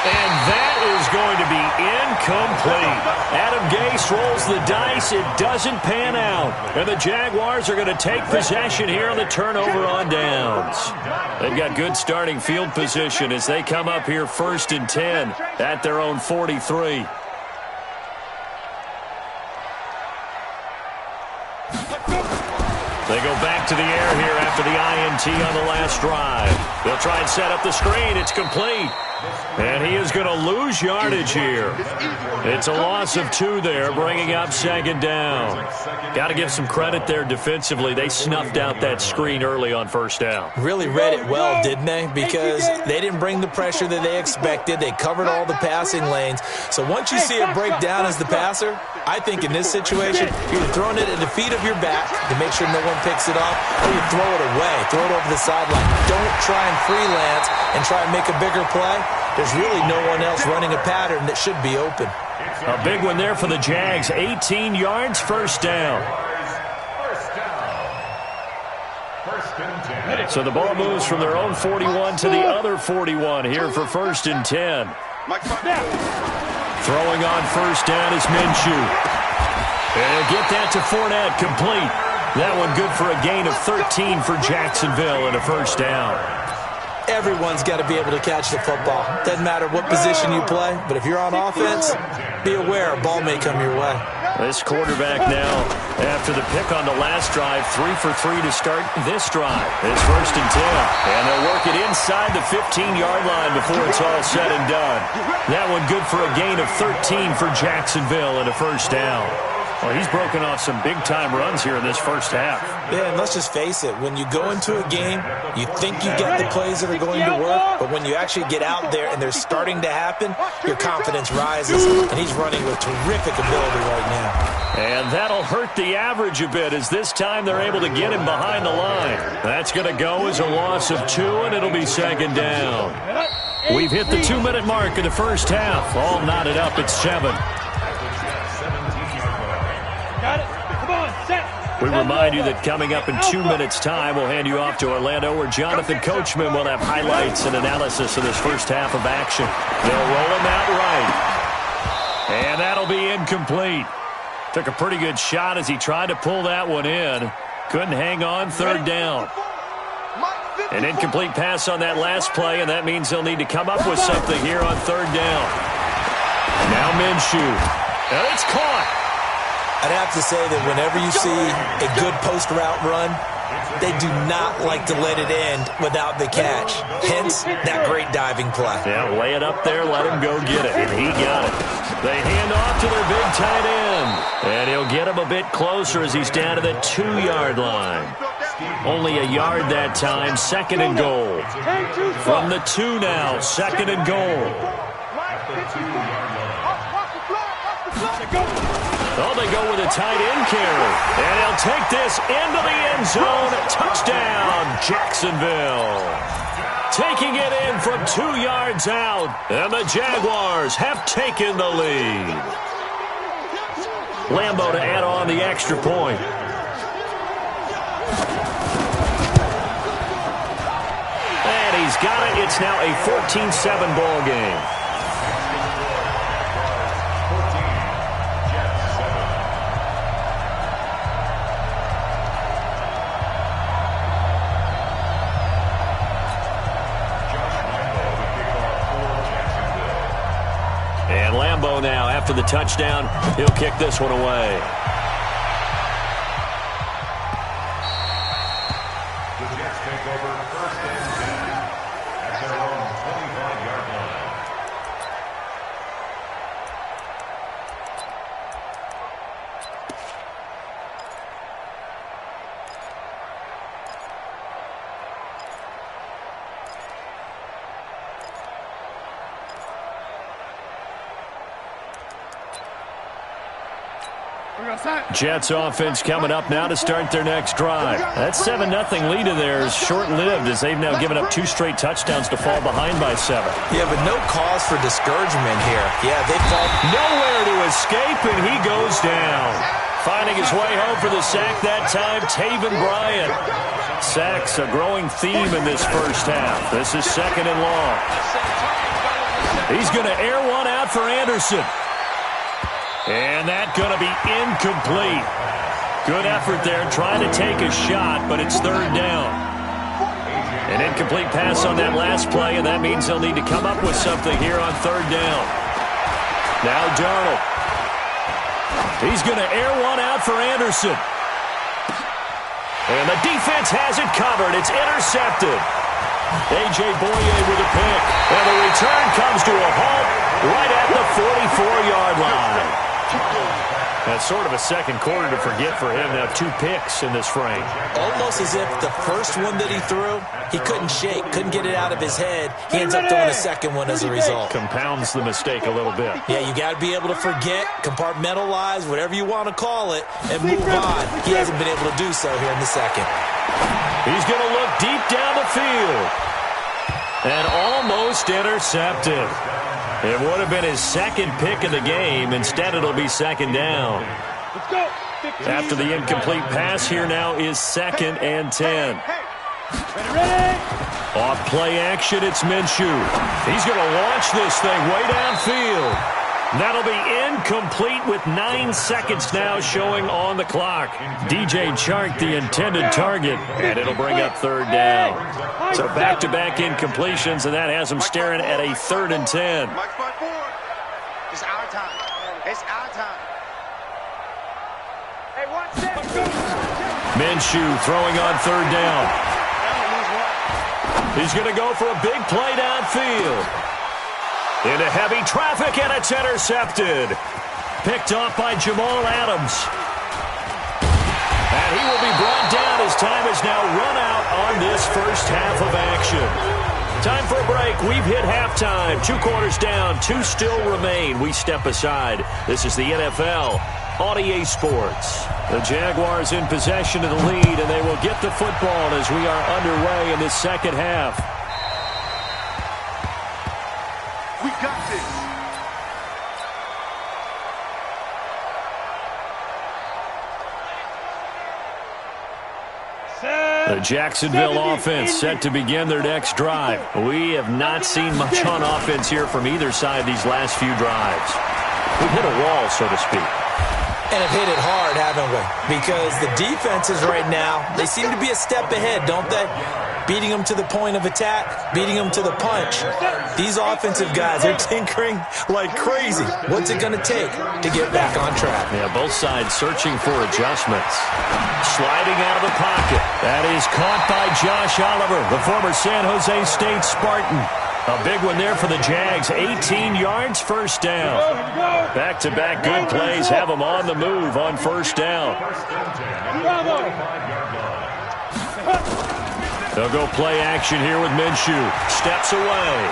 And that is going to be incomplete. Adam Gase rolls the dice. It doesn't pan out. And the Jaguars are going to take possession here on the turnover on downs. They've got good starting field position as they come up here 1st and 10 at their own 43. They go back to the air here after the INT on the last drive. They'll try and set up the screen. It's complete. And he is going to lose yardage here. It's a loss of 2 there, bringing up 2nd down. Got to give some credit there defensively. They snuffed out that screen early on 1st down.
Really read it well, didn't they? Because they didn't bring the pressure that they expected. They covered all the passing lanes. So once you see it break down as the passer, I think in this situation, you're throwing it at the feet of your back to make sure no one picks it off, or you throw it away, throw it over the sideline. Don't try and freelance and try and make a bigger play. There's really no one else running a pattern that should be open.
A big one there for the Jags. 18 yards, 1st down. So the ball moves from their own 41 to the other 41 here for 1st and 10. Throwing on 1st down is Minshew. And get that to Fournette, complete. That one good for a gain of 13 for Jacksonville and a 1st down.
Everyone's got to be able to catch the football. Doesn't matter what position you play, but if you're on offense, be aware a ball may come your way.
This quarterback now, after the pick on the last drive, 3 for 3 to start this drive. It's 1st and 10, and they'll work it inside the 15-yard line before it's all said and done. That one good for a gain of 13 for Jacksonville and a 1st down. Well, he's broken off some big-time runs here in this 1st half.
Yeah, and let's just face it. When you go into a game, you think you get the plays that are going to work, but when you actually get out there and they're starting to happen, your confidence rises, and he's running with terrific ability right now.
And that'll hurt the average a bit as this time they're able to get him behind the line. That's going to go as a loss of 2, and it'll be 2nd down. We've hit the 2-minute mark in the 1st half. All knotted up at 7. We remind you that coming up in 2 minutes' time, we'll hand you off to Orlando, where Jonathan Coachman will have highlights and analysis of this 1st half of action. They'll roll him out right. And that'll be incomplete. Took a pretty good shot as he tried to pull that one in. Couldn't hang on, 3rd down. An incomplete pass on that last play, and that means they'll need to come up with something here on 3rd down. Now Minshew. And it's caught.
I'd have to say that whenever you see a good post route run, they do not like to let it end without the catch. Hence, that great diving play.
Yeah, lay it up there, let him go get it, and he got it. They hand off to their big tight end, and he'll get him a bit closer as he's down to the 2-yard line. Only a yard that time, 2nd and goal. From the 2 now, 2nd and goal. Oh, they go with a tight end carry. And he'll take this into the end zone. Touchdown, Jacksonville. taking it in from 2 yards out, and the Jaguars have taken the lead. Lambeau to add on the extra point. And he's got it. It's now a 14-7 ball game. And Lambeau now, after the touchdown, he'll kick this one away.
The Jets take over 1st and 10 at their own 25-yard line.
Jets offense coming up now to start their next drive. That 7-0 lead of theirs short-lived as they've now given up 2 straight touchdowns to fall behind by 7.
Yeah, but no cause for discouragement here. Yeah, they fall.
Nowhere to escape, and he goes down. Finding his way home for the sack that time, Taven Bryan. Sacks a growing theme in this first half. This is 2nd and long. He's going to air one out for Anderson. And that's going to be incomplete. Good effort there trying to take a shot, but it's 3rd down. An incomplete pass on that last play, and that means they'll need to come up with something here on 3rd down. Now Darnold. He's going to air one out for Anderson. And the defense has it covered. It's intercepted. A.J. Boye with a pick. And the return comes to a halt right at the 44-yard line. That's sort of a second quarter to forget for him. Now 2 picks in this frame.
Almost as if the first one that he threw, he couldn't shake, couldn't get it out of his head. He ends up throwing a second one as a result.
Compounds the mistake a little bit.
Yeah, you got to be able to forget, compartmentalize, whatever you want to call it, and move on. He hasn't been able to do so here in the second.
He's going to look deep down the field. And almost intercepted. It would have been his 2nd pick of the game. Instead, it'll be 2nd down. After the incomplete pass, here now is 2nd and 10. Off play action, it's Minshew. He's going to launch this thing way downfield. That'll be incomplete with 9 seconds now showing on the clock. DJ Chark, the intended target, and it'll bring up 3rd down. So back-to-back incompletions, and that has him staring at a 3rd and 10.
It's our time. It's our time. Hey, watch that.
Minshew throwing on 3rd down. He's going to go for a big play downfield. Into heavy traffic, and it's intercepted. Picked off by Jamal Adams. And he will be brought down as time is now run out on this first half of action. Time for a break. We've hit halftime. 2 quarters down, 2 still remain. We step aside. This is the NFL on EA Sports. The Jaguars in possession of the lead, and they will get the football as we are underway in this second half.
We got this.
The Jacksonville offense set to begin their next drive. We have not seen much on offense here from either side these last few drives. We've hit a wall, so to speak.
And have hit it hard, haven't we? Because the defenses right now, they seem to be a step ahead, don't they? Beating them to the point of attack, beating them to the punch. These offensive guys are tinkering like crazy. What's it going to take to get back on track?
Yeah, both sides searching for adjustments. Sliding out of the pocket. That is caught by Josh Oliver, the former San Jose State Spartan. A big one there for the Jags. 18 yards, 1st down. Back-to-back good plays have them on the move on 1st down. They'll go play action here with Minshew. Steps away.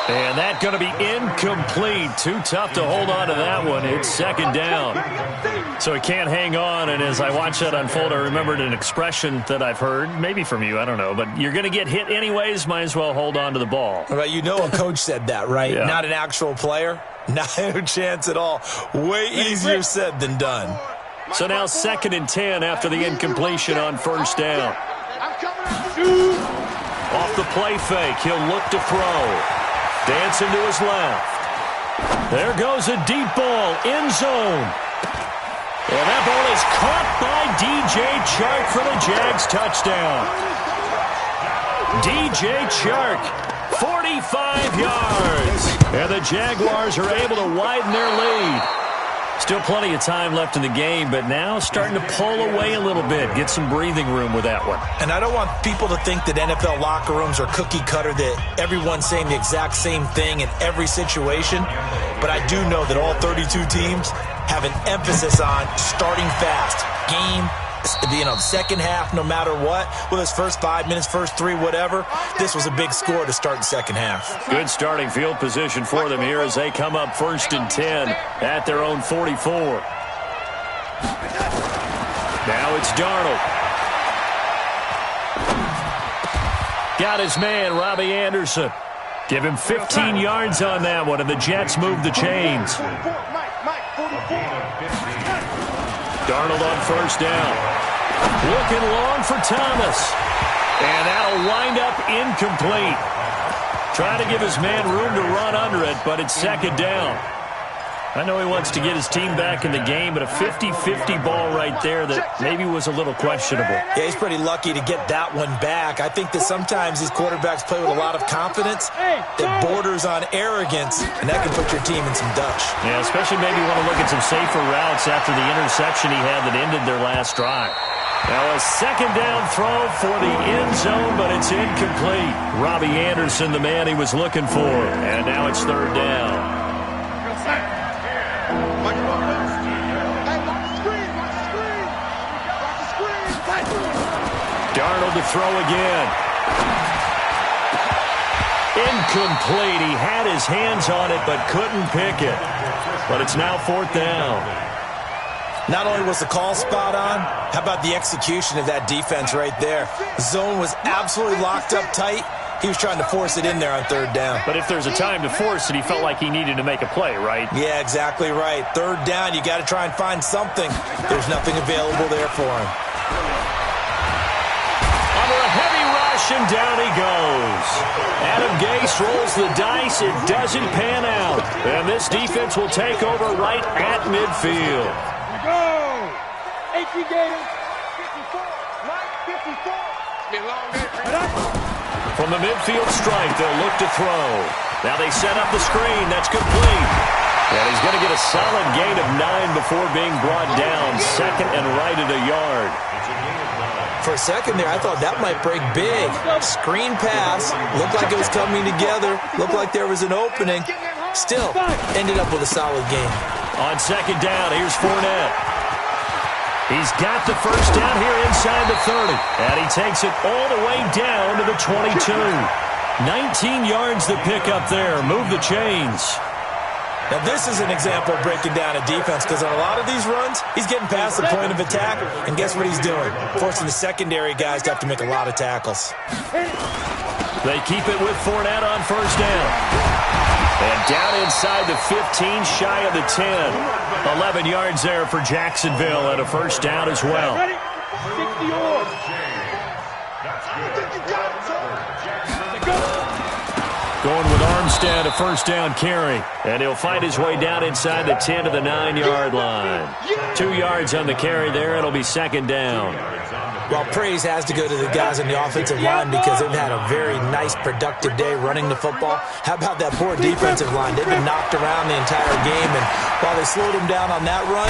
And that's going to be incomplete. Too tough to hold on to that one. It's second down. So he can't hang on, and as I watch that unfold, I remembered an expression that I've heard, maybe from you, I don't know, but you're going to get hit anyways, might as well hold on to the ball.
Well, you know a coach said that, right?
Yeah.
Not an actual player. No chance at all. Way easier said than done.
So now 2nd and 10 after the incompletion on first down. Off the play fake, he'll look to throw. Dancing to his left. There goes a deep ball, end zone. And that ball is caught by D.J. Chark for the Jags touchdown. D.J. Chark, 45 yards. And the Jaguars are able to widen their lead. Still plenty of time left in the game, but now starting to pull away a little bit. Get some breathing room with that one.
And I don't want people to think that NFL locker rooms are cookie cutter, that everyone's saying the exact same thing in every situation. But I do know that all 32 teams have an emphasis on starting fast. Game, the second half, no matter what. Whether it's first 5 minutes, first 3, whatever. This was a big score to start the second half.
Good starting field position for them here as they come up 1st and 10 at their own 44. Now it's Darnold. Got his man, Robbie Anderson. Give him 15 yards on that one, and the Jets move the chains. Darnold on first down. Looking long for Thomas. And that'll wind up incomplete. Trying to give his man room to run under it, but it's second down. I know he wants to get his team back in the game, but a 50-50 ball right there that maybe was a little questionable.
Yeah, he's pretty lucky to get that one back. I think that sometimes these quarterbacks play with a lot of confidence that borders on arrogance, and that can put your team in some dutch.
Yeah, especially maybe want to look at some safer routes after the interception he had that ended their last drive. Now a second down throw for the end zone, but it's incomplete. Robbie Anderson, the man he was looking for, and now it's third down. Darnold to throw again. Incomplete. He had his hands on it but couldn't pick it. But it's now 4th down.
Not only was the call spot on, how about the execution of that defense right there? The zone was absolutely locked up tight. He was trying to force it in there on third down.
But if there's a time to force it, he felt like he needed to make a play, right?
Yeah, exactly right. Third down, you got to try and find something. There's nothing available there for him.
Under a heavy rush, and down he goes. Adam Gase rolls the dice. It doesn't pan out. And this defense will take over right at midfield.
Go! 18 Gators. 54. Mike, 54. It's been a long day.
From the midfield stripe, they'll look to throw. Now they set up the screen. That's complete. And he's going to get a solid gain of 9 before being brought down. Second and right at a yard.
For a second there, I thought that might break big. Screen pass. Looked like it was coming together. Looked like there was an opening. Still, ended up with a solid gain.
On second down, here's Fournette. He's got the first down here inside the 30. And he takes it all the way down to the 22. 19 yards to pick up there. Move the chains.
Now, this is an example of breaking down a defense, because on a lot of these runs, he's getting past the point of attack, and guess what he's doing? Forcing the secondary guys to have to make a lot of tackles.
They keep it with Fournette on first down. And down inside the 15, shy of the 10. 11 yards there for Jacksonville and a first down as well.
Ready? 60 or.
Going with Armstead, a first down carry. And he'll fight his way down inside the 10 to the 9-yard line. 2 yards on the carry there. It'll be second down.
Well, praise has to go to the guys on the offensive line because they've had a very nice, productive day running the football. How about that poor defensive line? They've been knocked around the entire game, and while they slowed them down on that run,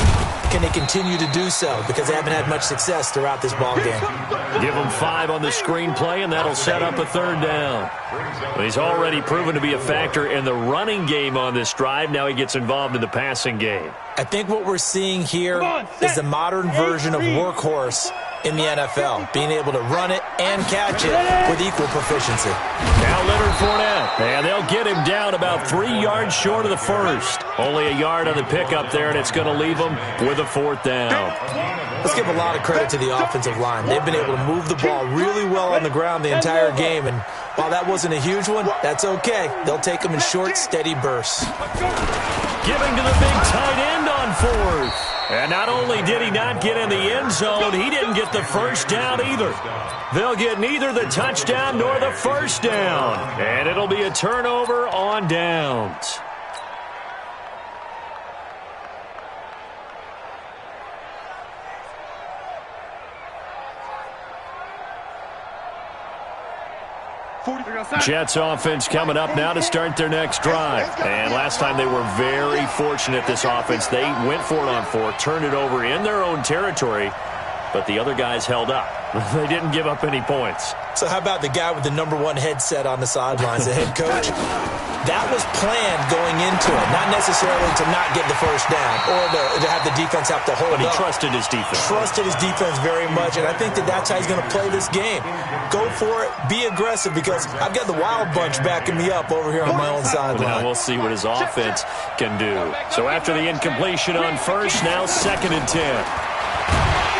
can they continue to do so? Because they haven't had much success throughout this ball game.
Give them 5 on the screenplay, and that'll set up a third down. Well, he's already proven to be a factor in the running game on this drive. Now he gets involved in the passing game.
I think what we're seeing here is the modern version of workhorse in the NFL, being able to run it and catch it with equal proficiency.
Now Leonard Fournette, and they'll get him down about 3 yards short of the first. Only a yard on the pickup there, and it's going to leave them with a 4th down.
Let's give a lot of credit to the offensive line. They've been able to move the ball really well on the ground the entire game, and while that wasn't a huge one, that's okay. They'll take them in short, steady bursts.
Giving to the big tight end on 4th. And not only did he not get in the end zone, he didn't get the first down either. They'll get neither the touchdown nor the first down. And it'll be a turnover on downs. Jets offense coming up now to start their next drive. And last time they were very fortunate, this offense. They went for it on 4, turned it over in their own territory, but the other guys held up. They didn't give up any points.
So how about the guy with the #1 headset on the sidelines, the head coach? That was planned going into it, not necessarily to not get the first down or to have the defense have to hold up.
But he trusted his defense.
Trusted his defense very much, and I think that's how he's going to play this game. Go for it, be aggressive, because I've got the Wild Bunch backing me up over here on my own sideline.
Now we'll see what his offense can do. So after the incompletion on first, now 2nd and 10.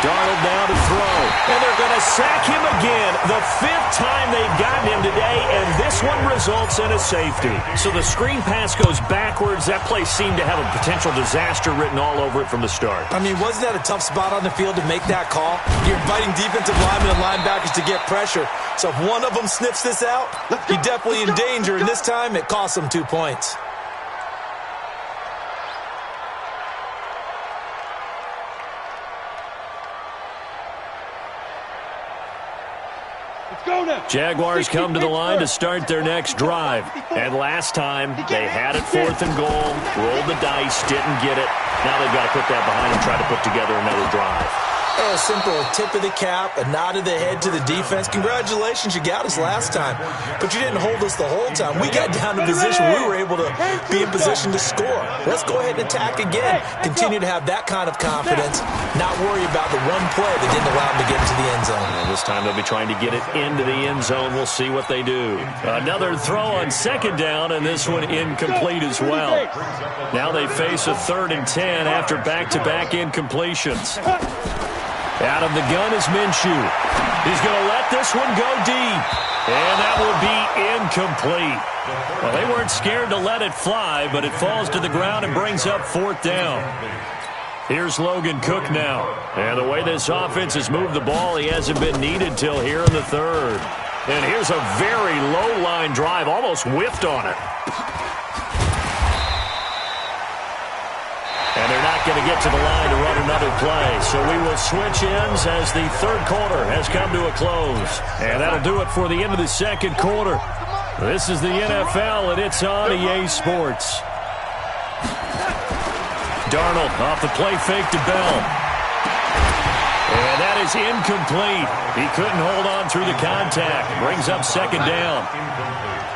Darnold now to throw, and they're going to sack him again. The 5th time they've gotten him today, and this one results in a safety. So the screen pass goes backwards. That play seemed to have a potential disaster written all over it from the start.
I mean, wasn't that a tough spot on the field to make that call? You're inviting defensive linemen and linebackers to get pressure. So if one of them sniffs this out, you're definitely in danger, and this time it costs them 2 points.
Jaguars come to the line to start their next drive. And last time, they had it 4th and goal, rolled the dice, didn't get it. Now they've got to put that behind and try to put together another drive.
A simple tip of the cap, a nod of the head to the defense. Congratulations, you got us last time. But you didn't hold us the whole time. We got down to position. We were able to be in position to score. Let's go ahead and attack again. Continue to have that kind of confidence. Not worry about the one play that didn't allow them to get into the end zone.
And this time they'll be trying to get it into the end zone. We'll see what they do. Another throw on 2nd down, and this one incomplete as well. Now they face a 3rd and 10 after back-to-back incompletions. Out of the gun is Minshew. He's going to let this one go deep. And that will be incomplete. Well, they weren't scared to let it fly, but it falls to the ground and brings up 4th down. Here's Logan Cook now. And the way this offense has moved the ball, he hasn't been needed till here in the 3rd. And here's a very low-line drive, almost whiffed on it. And they're not going to get to the line to run another play. So we will switch ends as the 3rd quarter has come to a close. And that'll do it for the end of the 2nd quarter. This is the NFL, and it's on EA Sports. Darnold off the play fake to Bell. And that is incomplete. He couldn't hold on through the contact. Brings up 2nd down.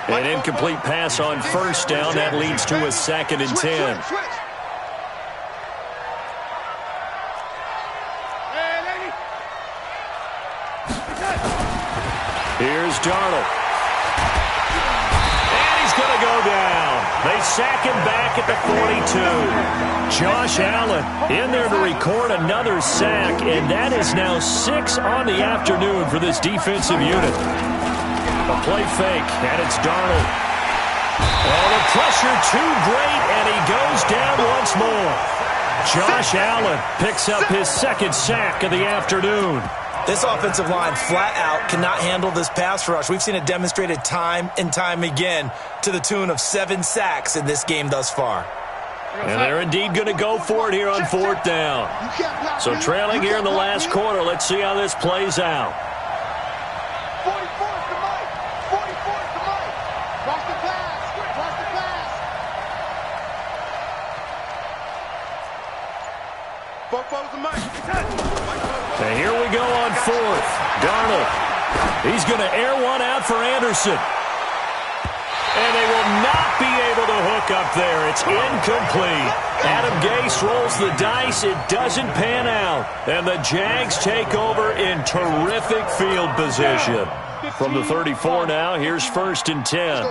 An incomplete pass on 1st down. That leads to a 2nd and 10. Here's Darnold. And he's going to go down. They sack him back at the 42. Josh Allen in there to record another sack, and that is now 6 on the afternoon for this defensive unit. A play fake, and it's Darnold. Oh, the pressure too great, and he goes down once more. Josh Allen picks up his 2nd sack of the afternoon.
This offensive line flat out cannot handle this pass rush. We've seen it demonstrated time and time again to the tune of 7 sacks in this game thus far.
And they're indeed going to go for it here on 4th down. So trailing here in the last quarter, let's see how this plays out.
44 to Mike. 44 to Mike. Cross the pass. Cross the pass. Four's to Mike.
And here we go on 4th. Darnold. He's going to air one out for Anderson. And they will not be able to hook up there. It's incomplete. Adam Gase rolls the dice. It doesn't pan out. And the Jags take over in terrific field position. From the 34 now, here's 1st and 10.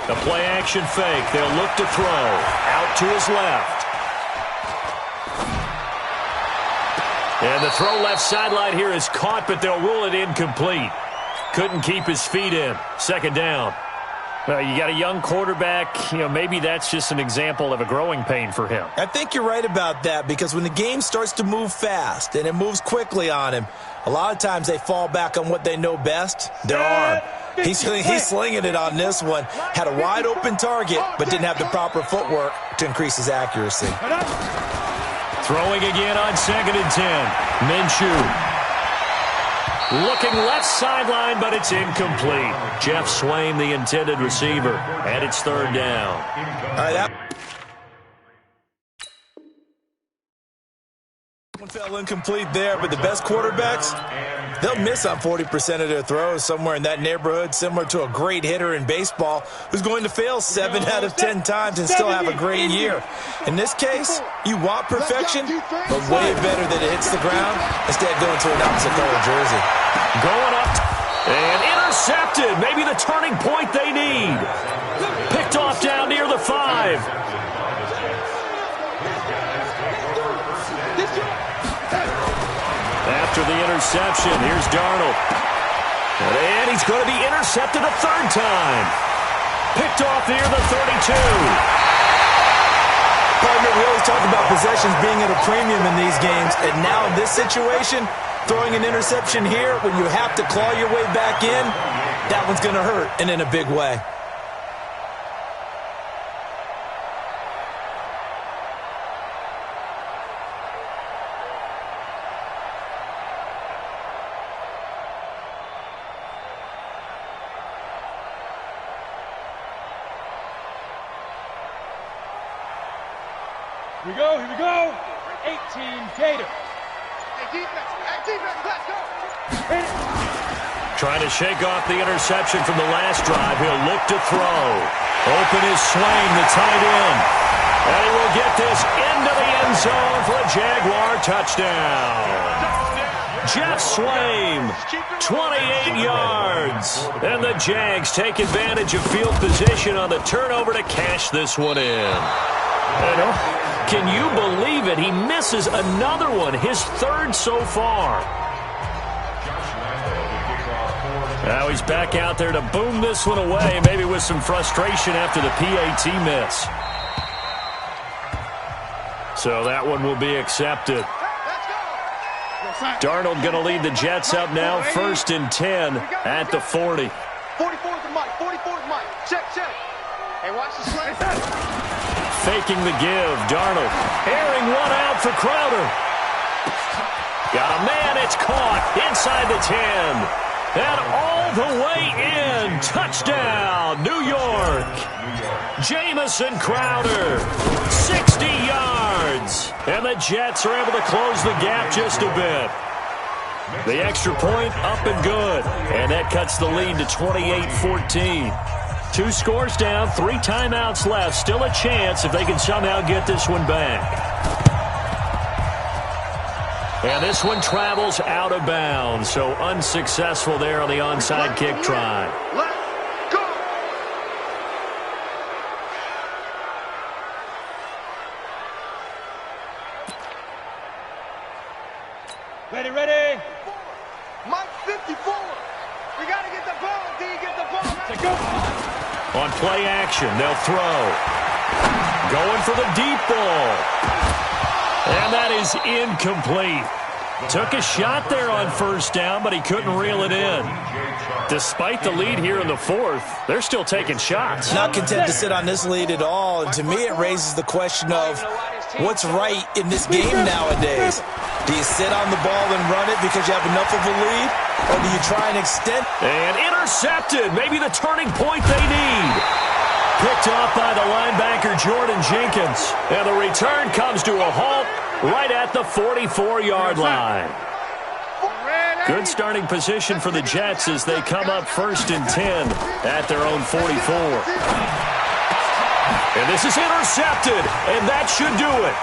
The play-action fake. They'll look to throw. Out to his left. And the throw left sideline here is caught, but they'll rule it incomplete. Couldn't keep his feet in. 2nd down. Well, you got a young quarterback. Maybe that's just an example of a growing pain for him.
I think you're right about that, because when the game starts to move fast and it moves quickly on him, a lot of times they fall back on what they know best, their arm. He's slinging it on this one. Had a wide-open target, but didn't have the proper footwork to increase his accuracy.
Throwing again on 2nd and 10. Minshew. Looking left sideline, but it's incomplete. Jeff Swaim, the intended receiver, and it's 3rd down.
All right, that one fell incomplete there, but the best quarterbacks, they'll miss on 40% of their throws, somewhere in that neighborhood, similar to a great hitter in baseball who's going to fail 7 out of 10 times and still have a great year. In this case, you want perfection, but way better that it hits the ground instead of going to an opposite color jersey.
Going up and intercepted. Maybe the turning point they need. Picked off down near the 5. After the interception, here's Darnold. And he's going to be intercepted a 3rd time. Picked off near the 32.
Partner, we always talk about possessions being at a premium in these games, and now in this situation, throwing an interception here when you have to claw your way back in, that one's going to hurt, and in a big way.
Here we go. 18 Gator.
Hey, defense, let's go.
Trying to shake off the interception from the last drive. He'll look to throw. Open is Swaim, the tight end. And he will get this into the end zone for a Jaguar touchdown. Jeff Swaim, 28 yards. And the Jags take advantage of field position on the turnover to cash this one in. Can you believe it? He misses another one, his 3rd so far. Now he's back out there to boom this one away, maybe with some frustration after the PAT miss. So that one will be accepted. Darnold going to lead the Jets up now, 1st and 10 at the 40.
44's the mic, 44's mic. Check. Hey, watch the slant.
Faking the give, Darnold airing one out for Crowder. Got a man, it's caught inside the 10. And all the way in, touchdown, New York. Jamison Crowder, 60 yards. And the Jets are able to close the gap just a bit. The extra point up and good. And that cuts the lead to 28-14. 2 scores down, 3 timeouts left. Still a chance if they can somehow get this one back. And this one travels out of bounds, so unsuccessful there on the onside kick try.
Let's go.
Ready.
Mike 54. We got to get the ball. D, get the ball. Let's go.
On play action, they'll throw. Going for the deep ball. And that is incomplete. Took a shot there on 1st down, but he couldn't reel it in. Despite the lead here in the 4th, they're still taking shots.
Not content to sit on this lead at all, and to me it raises the question of what's right in this game nowadays. Do you sit on the ball and run it because you have enough of a lead? Or do you try and extend?
And intercepted. Maybe the turning point they need. Picked off by the linebacker, Jordan Jenkins. And the return comes to a halt right at the 44-yard line.
Ready.
Good starting position for the Jets as they come up 1st and 10 at their own 44. And this is intercepted, and that should do it.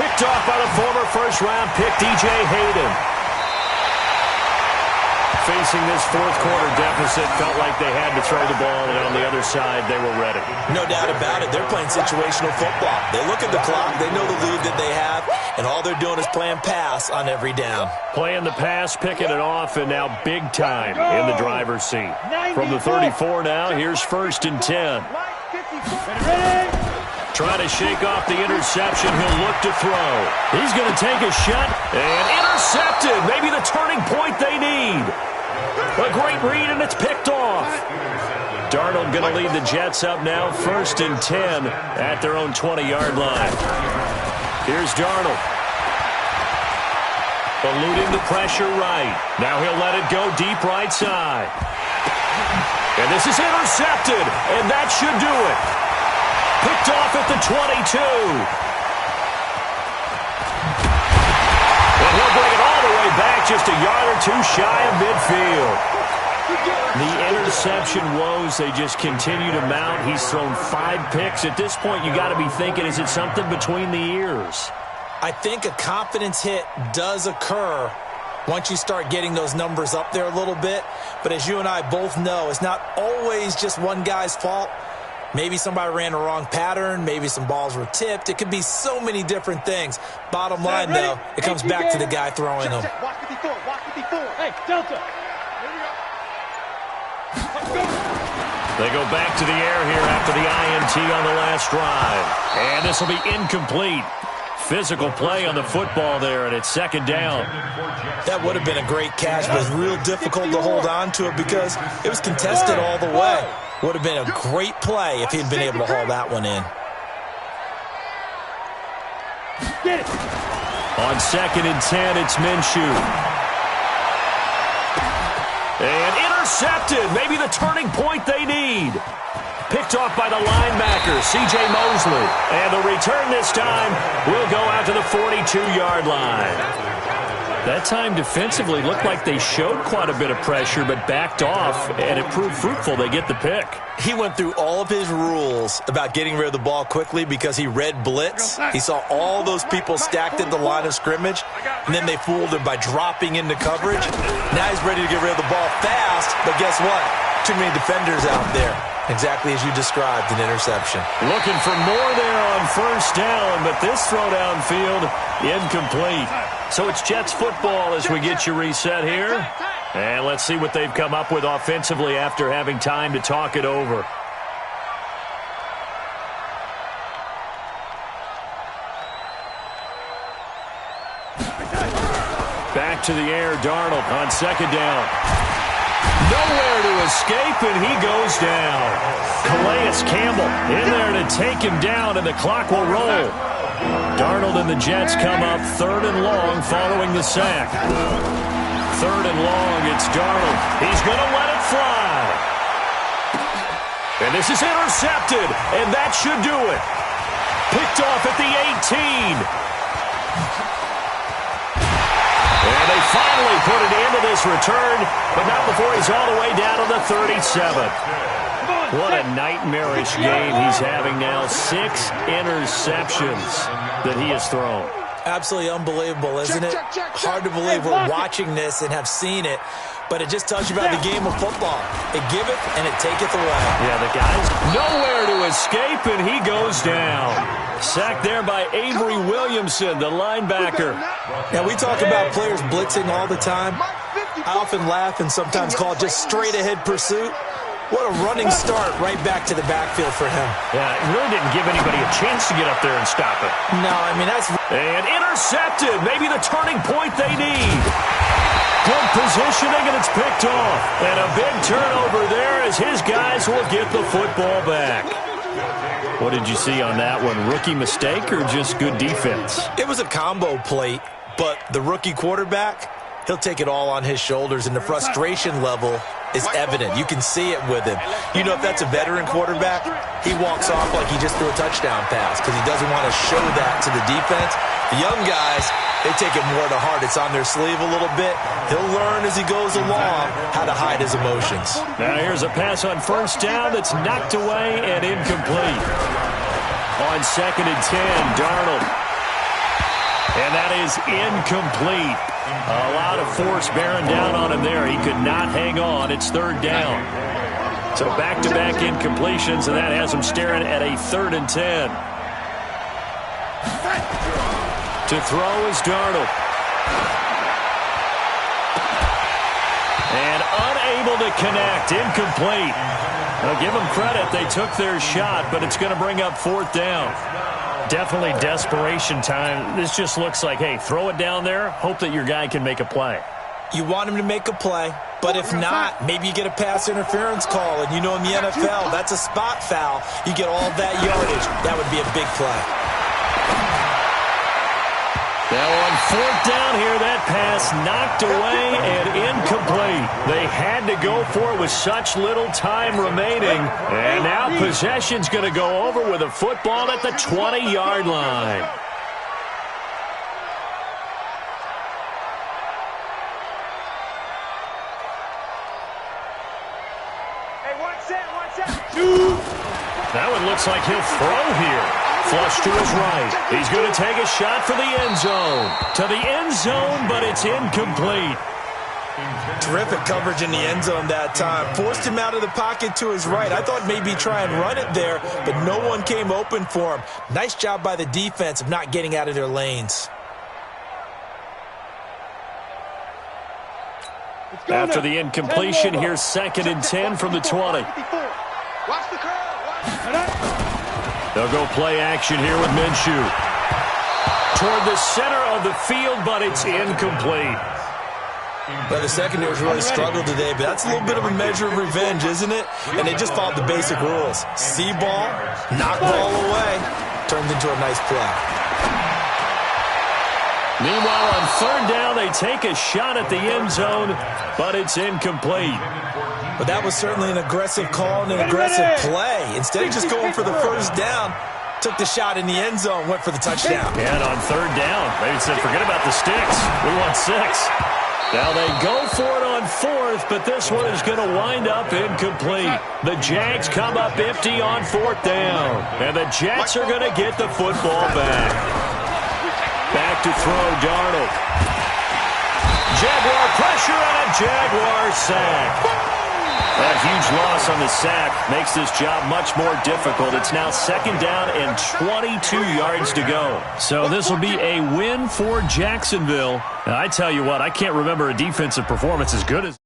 Picked off by the former first-round pick, DJ Hayden. Facing this fourth-quarter deficit, felt like they had to throw the ball, and on the other side, they were ready.
No doubt about it. They're playing situational football. They look at the clock, they know the lead that they have, and all they're doing is playing pass on every down.
Playing the pass, picking it off, and now big time in the driver's seat. From the 34 now, here's 1st and 10. Trying to shake off the interception. He'll look to throw. He's going to take a shot, and intercepted. Maybe the turning point they need. A great read, and it's picked off. Darnold going to lead the Jets up now, 1st and 10 at their own 20-yard line. Here's Darnold. Eluding the pressure right. Now he'll let it go deep right side. And this is intercepted, and that should do it. Picked off at the 22. And he'll bring it all the way back, just a yard or two shy of midfield. The interception woes, they just continue to mount. He's thrown 5 picks. At this point, you got to be thinking, is it something between the ears?
I think a confidence hit does occur once you start getting those numbers up there a little bit. But as you and I both know, it's not always just one guy's fault. Maybe somebody ran the wrong pattern. Maybe some balls were tipped. It could be so many different things. Bottom line, though, it comes back to the guy throwing them.
Watch 54. Watch 54. Hey, Delta.
They go back to the air here after the INT on the last drive. And this will be incomplete. Physical play on the football there, and it's 2nd down.
That would have been a great catch, but it's real difficult to hold on to it because it was contested all the way. Would have been a great play if he'd been able to haul that one in.
Get it.
On 2nd and 10, it's Minshew. And intercepted. Maybe the turning point they need. Picked off by the linebacker, C.J. Mosley. And the return this time will go out to the 42-yard line. That time defensively looked like they showed quite a bit of pressure but backed off, and it proved fruitful. They get the pick.
He went through all of his rules about getting rid of the ball quickly because he read blitz. He saw all those people stacked at the line of scrimmage, and then they fooled him by dropping into coverage. Now he's ready to get rid of the ball fast, but guess what? Too many defenders out there. Exactly as you described, an interception.
Looking for more there on 1st down, but this throw downfield, incomplete. So it's Jets football as we get you reset here. And let's see what they've come up with offensively after having time to talk it over. Back to the air, Darnold on 2nd down. Nowhere to escape, and he goes down. Calais Campbell in there to take him down, and the clock will roll. Darnold and the Jets come up 3rd and long following the sack. 3rd and long, it's Darnold. He's going to let it fly. And this is intercepted, and that should do it. Picked off at the 18. And they finally put it into this return, but not before he's all the way down to the 37. What a nightmarish game he's having now. 6 interceptions that he has thrown.
Absolutely unbelievable, isn't it? Hard to believe we're watching this and have seen it, but it just tells you about the game of football. It giveth and it taketh away.
Yeah, the guy's nowhere to escape, and he goes down. Sacked there by Avery Williamson, the linebacker.
Now, we talk about players blitzing all the time. I often laugh and sometimes call it just straight-ahead pursuit. What a running start right back to the backfield for him.
Yeah, it really didn't give anybody a chance to get up there and stop it.
No, I mean, that's...
And intercepted. Maybe the turning point they need. Good positioning, and it's picked off. And a big turnover there as his guys will get the football back. What did you see on that one? Rookie mistake or just good defense?
It was a combo plate, but the rookie quarterback, he'll take it all on his shoulders, and the frustration level is evident. You can see it with him. You know, if that's a veteran quarterback, he walks off like he just threw a touchdown pass because he doesn't want to show that to the defense. The young guys, they take it more to heart. It's on their sleeve a little bit. He'll learn as he goes along how to hide his emotions.
Now here's a pass on first down that's knocked away and incomplete. On 2nd and 10, Darnold. And that is incomplete. A lot of force bearing down on him there. He could not hang on. It's 3rd down. So back-to-back incompletions, and that has him staring at a 3rd and 10. To throw is Darnold. And unable to connect. Incomplete. Now give them credit. They took their shot, but it's going to bring up 4th down. Definitely desperation time. This just looks like, hey, throw it down there, hope that your guy can make a play.
You want him to make a play, but if not, maybe you get a pass interference call, and you know in the NFL, that's a spot foul. You get all that yardage. That would be a big play.
Now on 4th down here, that pass knocked away and incomplete. They had to go for it with such little time remaining. And now possession's going to go over with a football at the 20-yard line.
Hey, one set.
That one looks like he'll throw here. Flush to his right. He's going to take a shot for the end zone. To the end zone, but it's incomplete.
Terrific coverage in the end zone that time. Forced him out of the pocket to his right. I thought maybe try and run it there, but no one came open for him. Nice job by the defense of not getting out of their lanes.
After the incompletion, here's 2nd and 10 from the 20.
Watch the curl.
They'll go play action here with Minshew. Toward the center of the field, but it's incomplete.
Well, the secondary's really struggled today, but that's a little bit of a measure of revenge, isn't it? And they just followed the basic rules. See ball, knock ball away, turned into a nice play.
Meanwhile, on 3rd down, they take a shot at the end zone, but it's incomplete.
But that was certainly an aggressive call and an aggressive play. Instead of just going for the first down, took the shot in the end zone, went for the touchdown.
And on 3rd down, they said, forget about the sticks. We want 6. Now they go for it on 4th, but this one is going to wind up incomplete. The Jags come up empty on 4th down. And the Jets are going to get the football back. Back to throw, Darnold. Jaguar pressure and a Jaguar sack. A huge loss on the sack makes this job much more difficult. It's now 2nd down and 22 yards to go. So this will be a win for Jacksonville. And I tell you what, I can't remember a defensive performance as good as